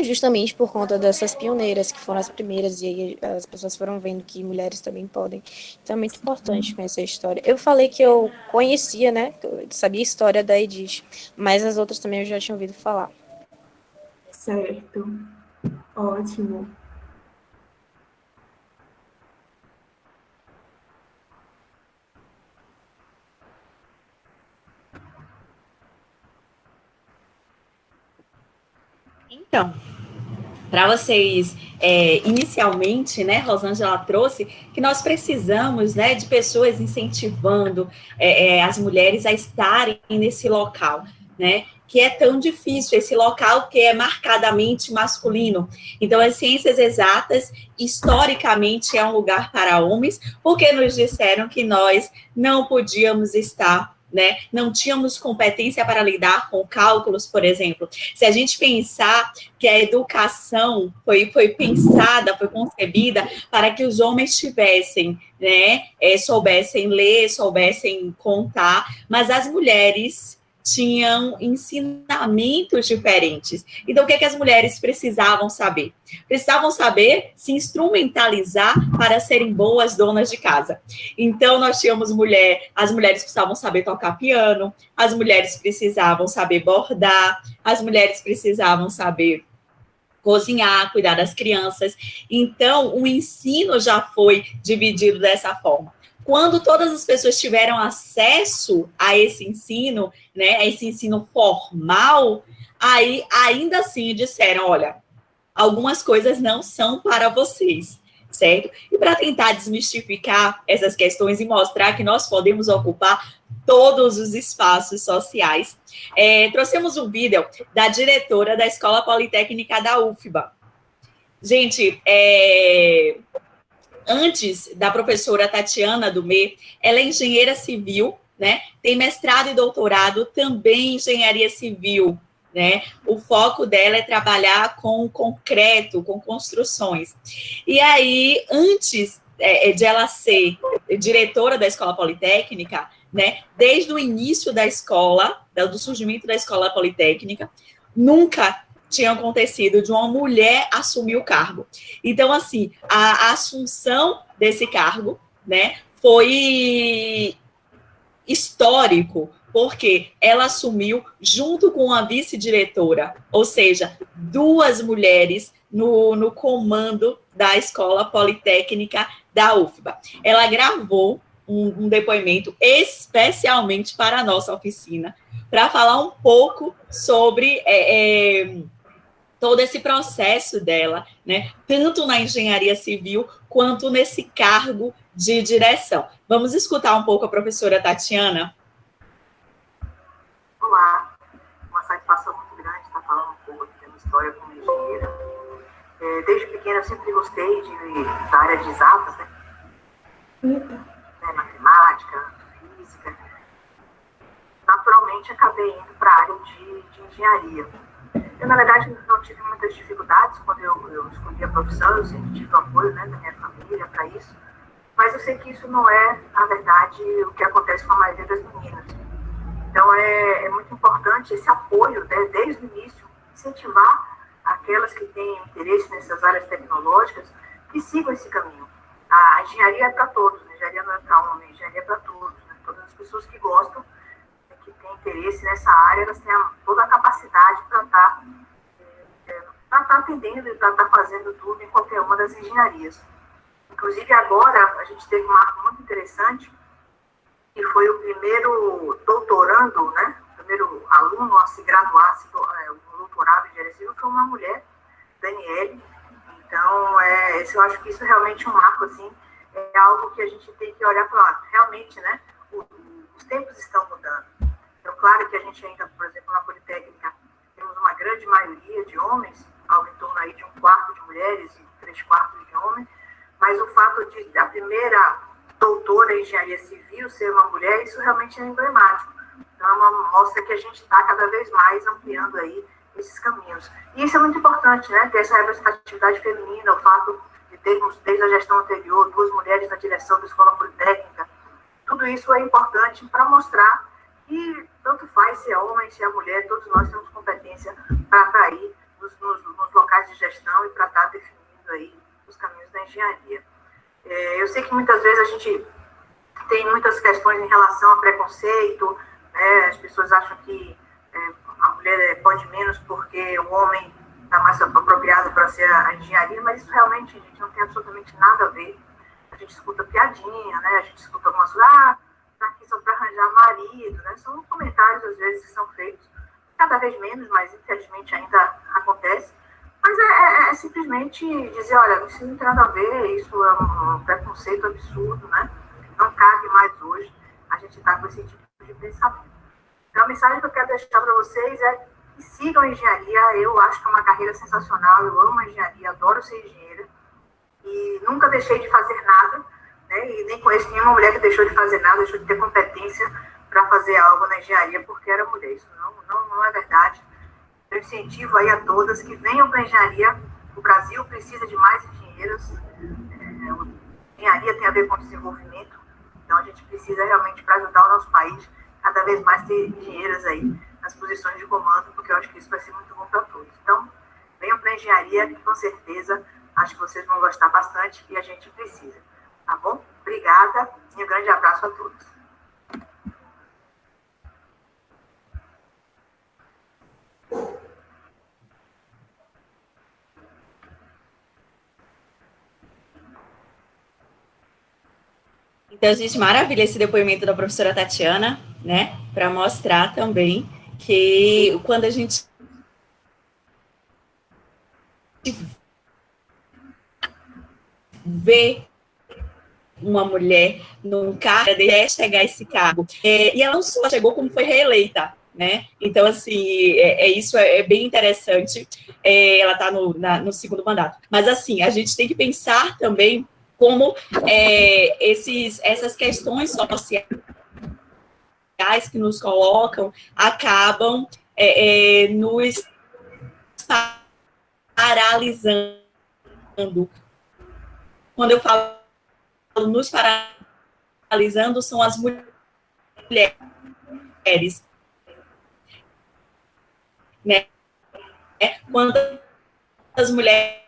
justamente por conta dessas pioneiras que foram as primeiras, e aí as pessoas foram vendo que mulheres também podem. Então é muito importante conhecer a história. Eu falei que eu conhecia, né, que eu sabia a história da Edith, mas as outras também eu já tinha ouvido falar. Certo. Ótimo. Então, para vocês, inicialmente, né, Rosângela trouxe que nós precisamos, né, de pessoas incentivando as mulheres a estarem nesse local, né, que é tão difícil, esse local que é marcadamente masculino. Então, as ciências exatas, historicamente, é um lugar para homens, porque nos disseram que nós não podíamos estar, né, não tínhamos competência para lidar com cálculos, por exemplo. Se a gente pensar que a educação foi pensada, foi concebida para que os homens tivessem, né, soubessem ler, soubessem contar, mas as mulheres tinham ensinamentos diferentes. Então, o que as mulheres precisavam saber? Precisavam saber se instrumentalizar para serem boas donas de casa. Então, nós tínhamos as mulheres precisavam saber tocar piano, as mulheres precisavam saber bordar, as mulheres precisavam saber cozinhar, cuidar das crianças. Então, o ensino já foi dividido dessa forma. Quando todas as pessoas tiveram acesso a esse ensino, né, a esse ensino formal, aí ainda assim disseram, olha, algumas coisas não são para vocês, certo? E para tentar desmistificar essas questões e mostrar que nós podemos ocupar todos os espaços sociais, trouxemos um vídeo da diretora da Escola Politécnica da UFBA. Gente, antes da professora Tatiana Dumê, ela é engenheira civil, né? Tem mestrado e doutorado também em engenharia civil, né? O foco dela é trabalhar com concreto, com construções. E aí, antes de ela ser diretora da Escola Politécnica, né? Desde o início da escola, do surgimento da Escola Politécnica, nunca tinha acontecido de uma mulher assumir o cargo. Então, assim, a assunção desse cargo, né, foi histórico, porque ela assumiu junto com a vice-diretora, ou seja, duas mulheres no comando da Escola Politécnica da UFBA. Ela gravou um depoimento especialmente para a nossa oficina, para falar um pouco sobre todo esse processo dela, né, tanto na engenharia civil quanto nesse cargo de direção. Vamos escutar um pouco a professora Tatiana? Olá, uma satisfação muito grande estar falando um pouco da minha história como engenheira. Desde pequena eu sempre gostei da área de exatas, né? Matemática, física. Naturalmente acabei indo para a área de engenharia. Eu, na verdade, não tive muitas dificuldades quando eu escolhi a profissão, eu sempre tive o apoio, né, da minha família para isso, mas eu sei que isso não é, na verdade, o que acontece com a maioria das meninas. Então, é muito importante esse apoio, né, desde o início, incentivar aquelas que têm interesse nessas áreas tecnológicas que sigam esse caminho. A engenharia é para todos, a engenharia não é para homem, a engenharia é para todos, né? Todas as pessoas que gostam, que têm interesse nessa área, elas têm toda a capacidade para estar atendendo e para estar fazendo tudo em qualquer uma das engenharias. Inclusive, agora, a gente teve um marco muito interessante, que foi o primeiro doutorando, né, o primeiro aluno a se graduar, o doutorado em engenharia civil, foi uma mulher, Daniele. Então, eu acho que isso é realmente um marco, assim, algo que a gente tem que olhar para lá. Realmente, né, os tempos estão mudando. Então, claro que a gente ainda, por exemplo, na Politécnica, temos uma grande maioria de homens, ao em torno aí de 1/4 de mulheres e 3/4 de homens, mas o fato de a primeira doutora em engenharia civil ser uma mulher, isso realmente é emblemático. Então, é uma mostra que a gente está cada vez mais ampliando aí esses caminhos. E isso é muito importante, né? Ter essa representatividade feminina, o fato de termos, desde a gestão anterior, 2 mulheres na direção da Escola Politécnica. Tudo isso é importante para mostrar que tanto faz se é homem, se é mulher, todos nós temos competência para estar aí nos locais de gestão e para estar definindo aí os caminhos da engenharia. Eu sei que muitas vezes a gente tem muitas questões em relação a preconceito, né? As pessoas acham que a mulher pode menos porque o homem está mais apropriado para ser a engenharia, mas isso realmente, gente, não tem absolutamente nada a ver. A gente escuta piadinha, né? A gente escuta algumas coisas, tá aqui só para arranjar marido, né? São comentários, às vezes, que são feitos, cada vez menos, mas infelizmente ainda acontece. Mas é simplesmente dizer, olha, isso não tem nada a ver, isso é um preconceito absurdo, né? Não cabe mais hoje a gente estar com esse tipo de pensamento. Então, a mensagem que eu quero deixar para vocês é que sigam a engenharia. Eu acho que é uma carreira sensacional, eu amo a engenharia, adoro ser engenheira, e nunca deixei de fazer nada, né? E nem conheço nenhuma mulher que deixou de fazer nada, deixou de ter competência para fazer algo na engenharia porque era mulher. Isso não é verdade. Eu incentivo aí a todas que venham para a engenharia. O Brasil precisa de mais engenheiros. Engenharia tem a ver com desenvolvimento, então a gente precisa realmente, para ajudar o nosso país, cada vez mais ter engenheiras aí nas posições de comando, porque eu acho que isso vai ser muito bom para todos. Então, venham para a engenharia, que com certeza acho que vocês vão gostar bastante e a gente precisa. Tá bom? Obrigada e um grande abraço a todos. Então, gente, maravilha esse depoimento da professora Tatiana, né? Para mostrar também que quando a gente vê uma mulher num cargo, até chegar a esse cargo, e ela não só chegou, como foi reeleita, né? Então, assim, isso é bem interessante. Ela está no segundo mandato. Mas, assim, a gente tem que pensar também como essas questões sociais que nos colocam acabam nos paralisando. Quando eu falo nos paralisando, são as mulheres, né? Quando as mulheres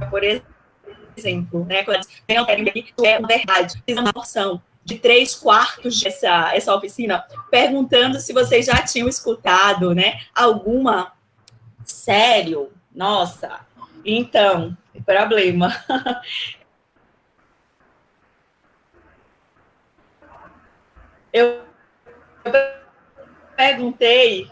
por exemplo, né, quando não querem que é uma verdade, fiz uma porção de 3/4 dessa oficina, perguntando se vocês já tinham escutado, né, alguma. Sério? Nossa, então, problema. Eu perguntei.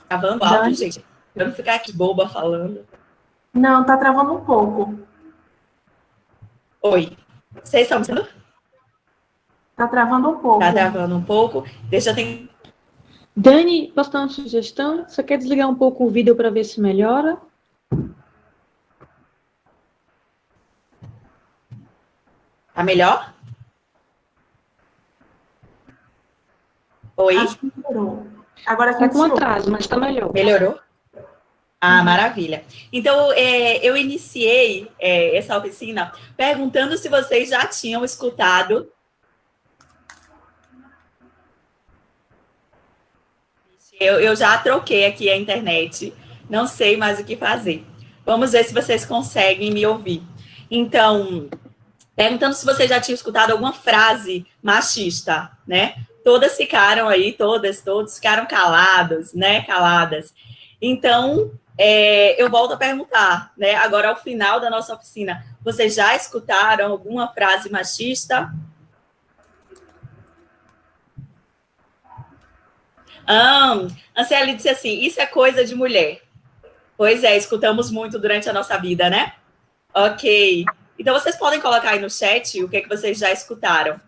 Travando áudio, gente. Pra não ficar aqui boba falando. Não, tá travando um pouco. Oi. Vocês estão me ouvindo? Tá travando um pouco. Tá travando um pouco. Deixa eu tentar. Dani, posso dar uma sugestão? Você quer desligar um pouco o vídeo para ver se melhora? Tá melhor? Oi? Acho que melhorou. Agora Está com atraso, mas está melhor. Melhorou? Ah, maravilha. Então, eu iniciei essa oficina perguntando se vocês já tinham escutado. Eu já troquei aqui a internet, não sei mais o que fazer. Vamos ver se vocês conseguem me ouvir. Então, perguntando se vocês já tinham escutado alguma frase machista, né? Todas ficaram aí, todos ficaram calados, né? Caladas. Então, eu volto a perguntar, né? Agora, ao final da nossa oficina, vocês já escutaram alguma frase machista? Anciele disse assim, isso é coisa de mulher. Pois é, escutamos muito durante a nossa vida, né? Ok. Então, vocês podem colocar aí no chat o que é que vocês já escutaram.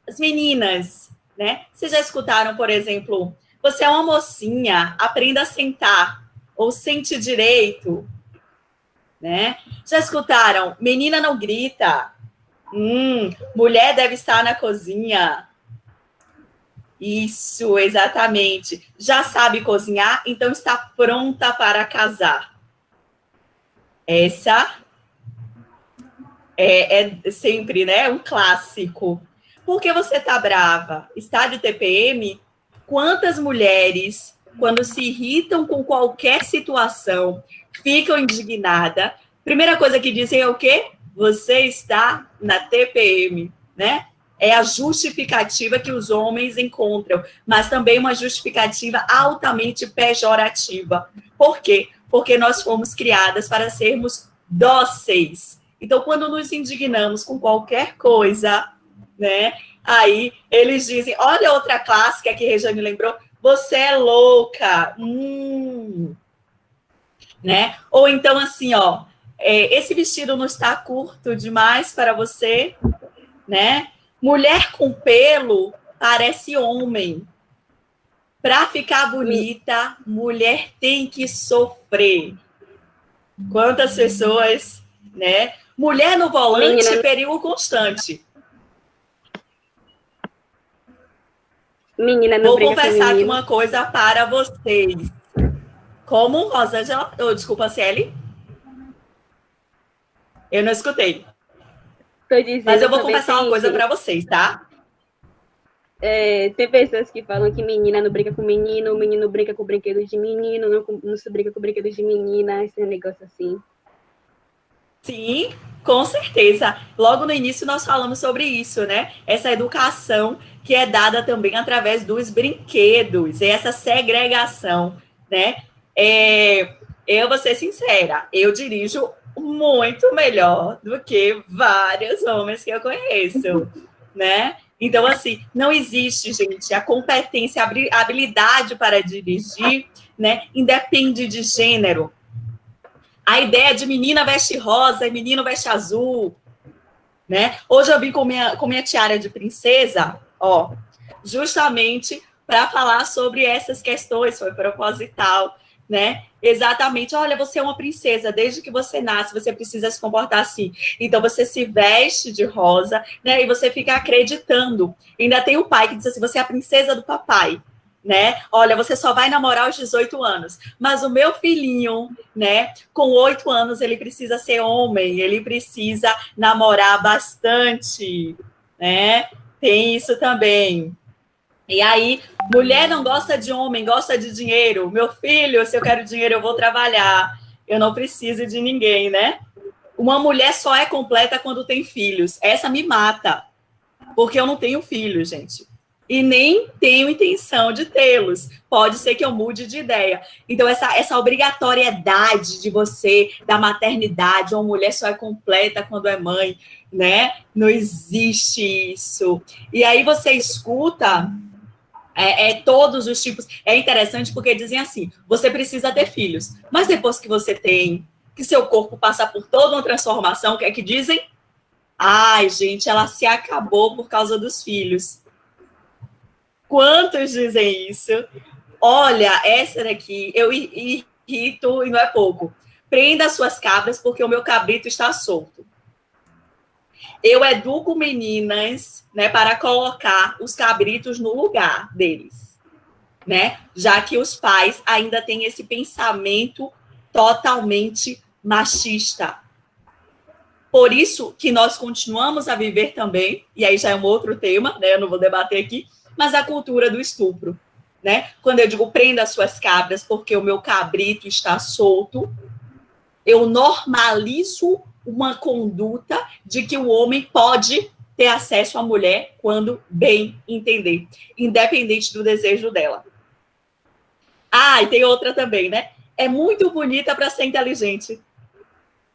As meninas, né? Vocês já escutaram, por exemplo, você é uma mocinha, aprenda a sentar, ou sente direito, né? Já escutaram, menina não grita, mulher deve estar na cozinha. Isso, exatamente. Já sabe cozinhar, então está pronta para casar. Essa é sempre, né, um clássico. Por que você está brava? Está de TPM? Quantas mulheres, quando se irritam com qualquer situação, ficam indignadas, primeira coisa que dizem é o quê? Você está na TPM, né? É a justificativa que os homens encontram, mas também uma justificativa altamente pejorativa. Por quê? Porque nós fomos criadas para sermos dóceis. Então, quando nos indignamos com qualquer coisa, né? Aí eles dizem, olha outra clássica que a Rejane lembrou, você é louca. Né? Ou então assim, ó, esse vestido não está curto demais para você, né? Mulher com pelo parece homem. Para ficar bonita, mulher tem que sofrer. Quantas pessoas, né? Mulher no volante, menina, perigo constante. Menina, vou confessar aqui uma coisa para vocês. Como Rosângela... desculpa, Ciele. Eu não escutei. Mas eu vou confessar uma coisa para vocês, tá? Tem pessoas que falam que menina não brinca com menino, menino brinca com brinquedos de menino, não se brinca com brinquedos de menina, esse negócio assim. Sim, com certeza. Logo no início nós falamos sobre isso, né? Essa educação que é dada também através dos brinquedos, e essa segregação, né? Eu vou ser sincera, eu dirijo muito melhor do que vários homens que eu conheço, né? Então, assim, não existe, gente, a competência, a habilidade para dirigir, né? Independe de gênero. A ideia de menina veste rosa e menino veste azul, né? Hoje eu vim com minha tiara de princesa, ó, justamente para falar sobre essas questões, foi proposital, né? Exatamente, olha, você é uma princesa, desde que você nasce, você precisa se comportar assim. Então, você se veste de rosa, né? E você fica acreditando. Ainda tem o pai que diz assim, você é a princesa do papai, né? Olha, você só vai namorar aos 18 anos. Mas o meu filhinho, né? Com 8 anos, ele precisa ser homem, ele precisa namorar bastante, né? Tem isso também. E aí, mulher não gosta de homem, gosta de dinheiro. Meu filho, se eu quero dinheiro, eu vou trabalhar. Eu não preciso de ninguém, né? Uma mulher só é completa quando tem filhos. Essa me mata, porque eu não tenho filho, gente. E nem tenho intenção de tê-los. Pode ser que eu mude de ideia. Então, essa obrigatoriedade de você, da maternidade, uma mulher só é completa quando é mãe, né? Não existe isso. E aí você escuta... todos os tipos. É interessante porque dizem assim, você precisa ter filhos, mas depois que você tem, que seu corpo passa por toda uma transformação, o que é que dizem? Ai, gente, ela se acabou por causa dos filhos. Quantos dizem isso? Olha, essa daqui, eu irrito e não é pouco. Prenda suas cabras porque o meu cabrito está solto. Eu educo meninas, né, para colocar os cabritos no lugar deles, né? Já que os pais ainda têm esse pensamento totalmente machista. Por isso que nós continuamos a viver também, e aí já é um outro tema, né? Eu não vou debater aqui, mas a cultura do estupro, né? Quando eu digo prenda suas cabras porque o meu cabrito está solto, eu normalizo uma conduta de que o homem pode ter acesso à mulher quando bem entender, independente do desejo dela. E tem outra também, né? É muito bonita para ser inteligente.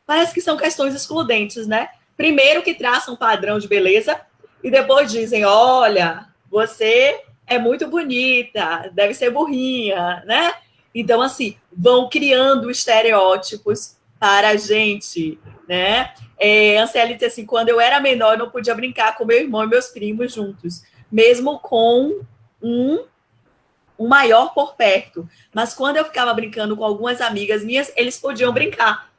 Parece que são questões excludentes, né? Primeiro que traçam um padrão de beleza e depois dizem, olha, você é muito bonita, deve ser burrinha, né? Então, assim, vão criando estereótipos para a gente, né? Anciele disse assim, quando eu era menor, eu não podia brincar com meu irmão e meus primos juntos, mesmo com um maior por perto. Mas quando eu ficava brincando com algumas amigas minhas, eles podiam brincar,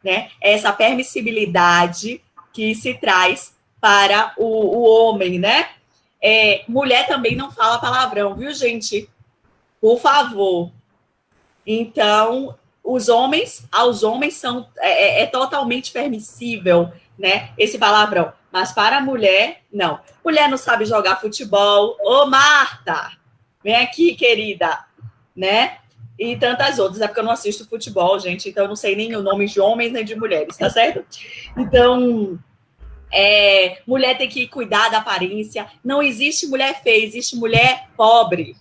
né? Essa permissibilidade que se traz para o homem, né? Mulher também não fala palavrão, viu, gente? Por favor. Então, aos homens é totalmente permissível, né? Esse palavrão. Mas para a mulher, não. Mulher não sabe jogar futebol. Ô, Marta, vem aqui, querida, né? E tantas outras. É porque eu não assisto futebol, gente. Então, eu não sei nem o nome de homens nem de mulheres, tá certo? Então, mulher tem que cuidar da aparência. Não existe mulher feia, existe mulher pobre.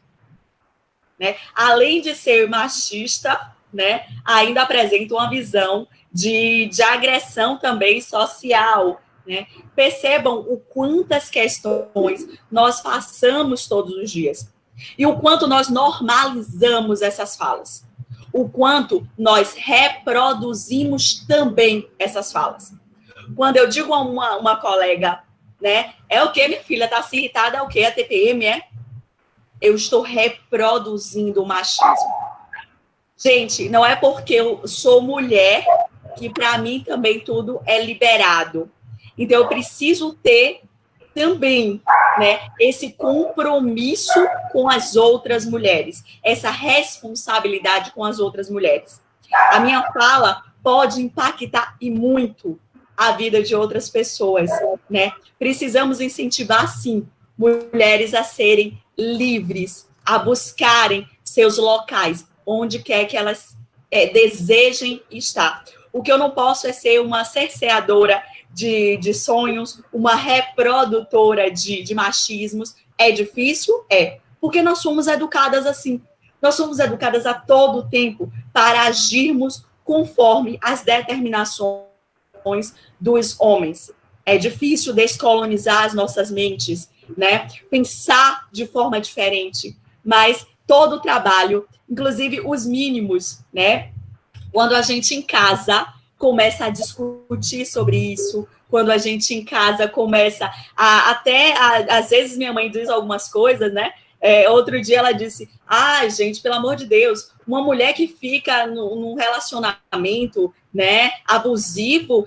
Né? Além de ser machista, né, ainda apresenta uma visão de agressão também social. Né? Percebam o quantas questões nós passamos todos os dias e o quanto nós normalizamos essas falas, o quanto nós reproduzimos também essas falas. Quando eu digo a uma colega, né, é o que, minha filha, tá se irritada, é o que? A TPM, é? Eu estou reproduzindo o machismo. Gente, não é porque eu sou mulher que para mim também tudo é liberado. Então, eu preciso ter também, né, esse compromisso com as outras mulheres, essa responsabilidade com as outras mulheres. A minha fala pode impactar e muito a vida de outras pessoas, né? Precisamos incentivar, sim, mulheres a serem livres, a buscarem seus locais, onde quer que elas desejem estar. O que eu não posso é ser uma cerceadora de sonhos, uma reprodutora de machismos. É difícil? É. Porque nós somos educadas assim. Nós somos educadas a todo tempo para agirmos conforme as determinações dos homens. É difícil descolonizar as nossas mentes, né? Pensar de forma diferente, mas todo o trabalho, inclusive os mínimos, né? Quando a gente em casa começa a discutir sobre isso, quando a gente em casa começa às vezes minha mãe diz algumas coisas, né? Outro dia ela disse, gente, pelo amor de Deus, uma mulher que fica num relacionamento, né, abusivo,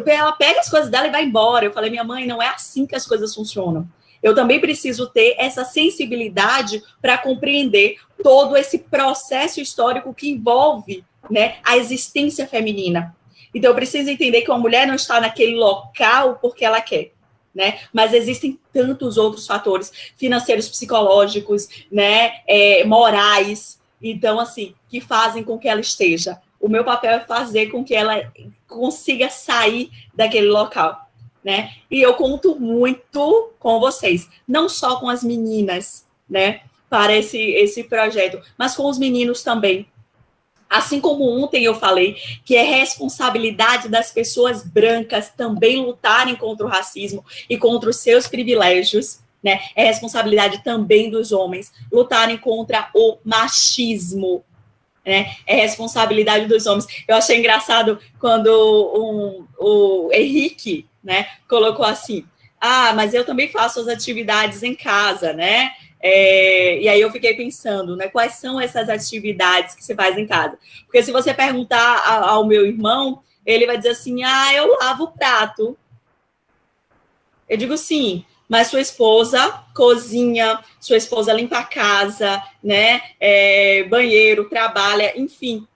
ela pega as coisas dela e vai embora. Eu falei, minha mãe, não é assim que as coisas funcionam. Eu também preciso ter essa sensibilidade para compreender todo esse processo histórico que envolve, né, a existência feminina. Então, eu preciso entender que uma mulher não está naquele local porque ela quer, né? Mas existem tantos outros fatores financeiros, psicológicos, né, morais, então, assim, que fazem com que ela esteja. O meu papel é fazer com que ela consiga sair daquele local, né? E eu conto muito com vocês, não só com as meninas, né, para esse projeto, mas com os meninos também. Assim como ontem eu falei que é responsabilidade das pessoas brancas também lutarem contra o racismo e contra os seus privilégios, né? É responsabilidade também dos homens lutarem contra o machismo, né? É responsabilidade dos homens. Eu achei engraçado quando o Henrique, né, colocou assim, mas eu também faço as atividades em casa, né? E aí eu fiquei pensando, né, quais são essas atividades que você faz em casa? Porque se você perguntar ao meu irmão, ele vai dizer assim, eu lavo o prato. Eu digo sim, mas sua esposa cozinha, sua esposa limpa a casa, né, banheiro, trabalha, enfim.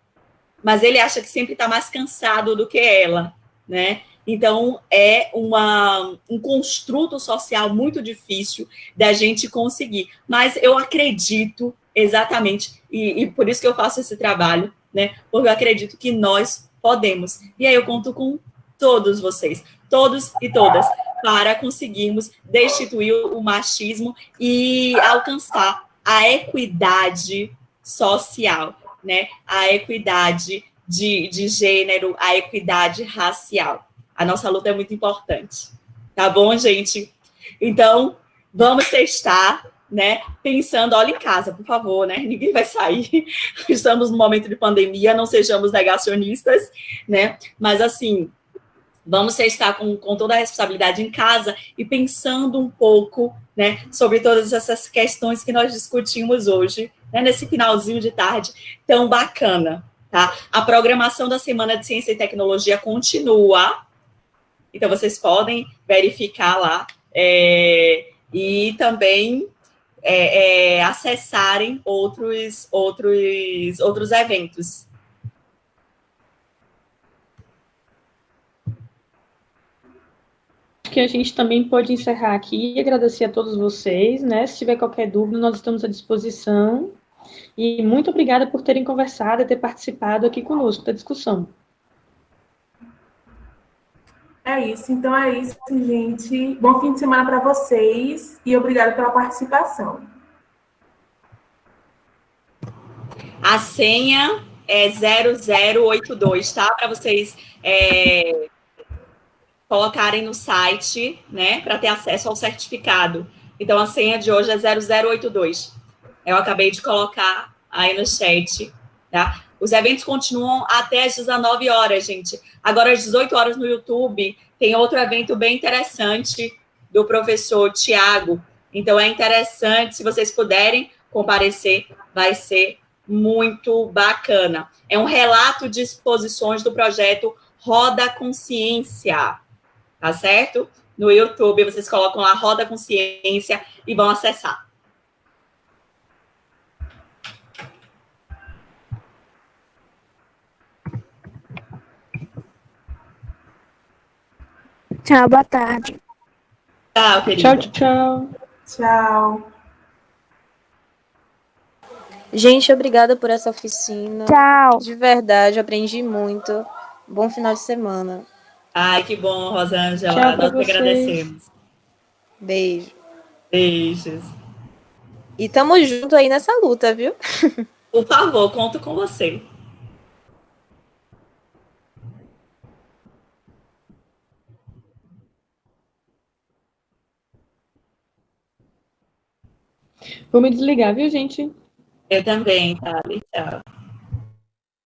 Mas ele acha que sempre está mais cansado do que ela, né? Então, é um construto social muito difícil da gente conseguir. Mas eu acredito, exatamente, e por isso que eu faço esse trabalho, né? Porque eu acredito que nós podemos. E aí eu conto com todos vocês, todos e todas, para conseguirmos destituir o machismo e alcançar a equidade social, né? A equidade de gênero, a equidade racial. A nossa luta é muito importante. Tá bom, gente? Então, vamos testar, né, pensando, olha em casa, por favor, né, ninguém vai sair, estamos no momento de pandemia, não sejamos negacionistas, né, mas assim, vamos estar com toda a responsabilidade em casa e pensando um pouco, né, sobre todas essas questões que nós discutimos hoje, né, nesse finalzinho de tarde tão bacana, tá? A programação da Semana de Ciência e Tecnologia continua, então vocês podem verificar lá, e também acessarem outros eventos. Que a gente também pode encerrar aqui e agradecer a todos vocês, né? Se tiver qualquer dúvida, nós estamos à disposição. E muito obrigada por terem conversado e ter participado aqui conosco da discussão. É isso, então é isso, gente. Bom fim de semana para vocês e obrigada pela participação. A senha é 0082, tá? Para vocês colocarem no site, né? Para ter acesso ao certificado. Então, a senha de hoje é 0082. Eu acabei de colocar aí no chat, tá? Os eventos continuam até às 19 horas, gente. Agora, às 18 horas no YouTube, tem outro evento bem interessante do professor Tiago. Então, é interessante, se vocês puderem comparecer, vai ser muito bacana. É um relato de exposições do projeto Roda Consciência, tá certo? No YouTube, vocês colocam lá Roda Consciência e vão acessar. Tchau, boa tarde. Tchau, querida. Tchau, tchau. Tchau. Gente, obrigada por essa oficina. Tchau. De verdade, aprendi muito. Bom final de semana. Ai, que bom, Rosângela. Tchau pra Nós que vocês. agradecemos. Beijo. Beijos. E tamo junto aí nessa luta, viu? Por favor, conto com você. Vou me desligar, viu, gente? Eu também, tá? Tchau.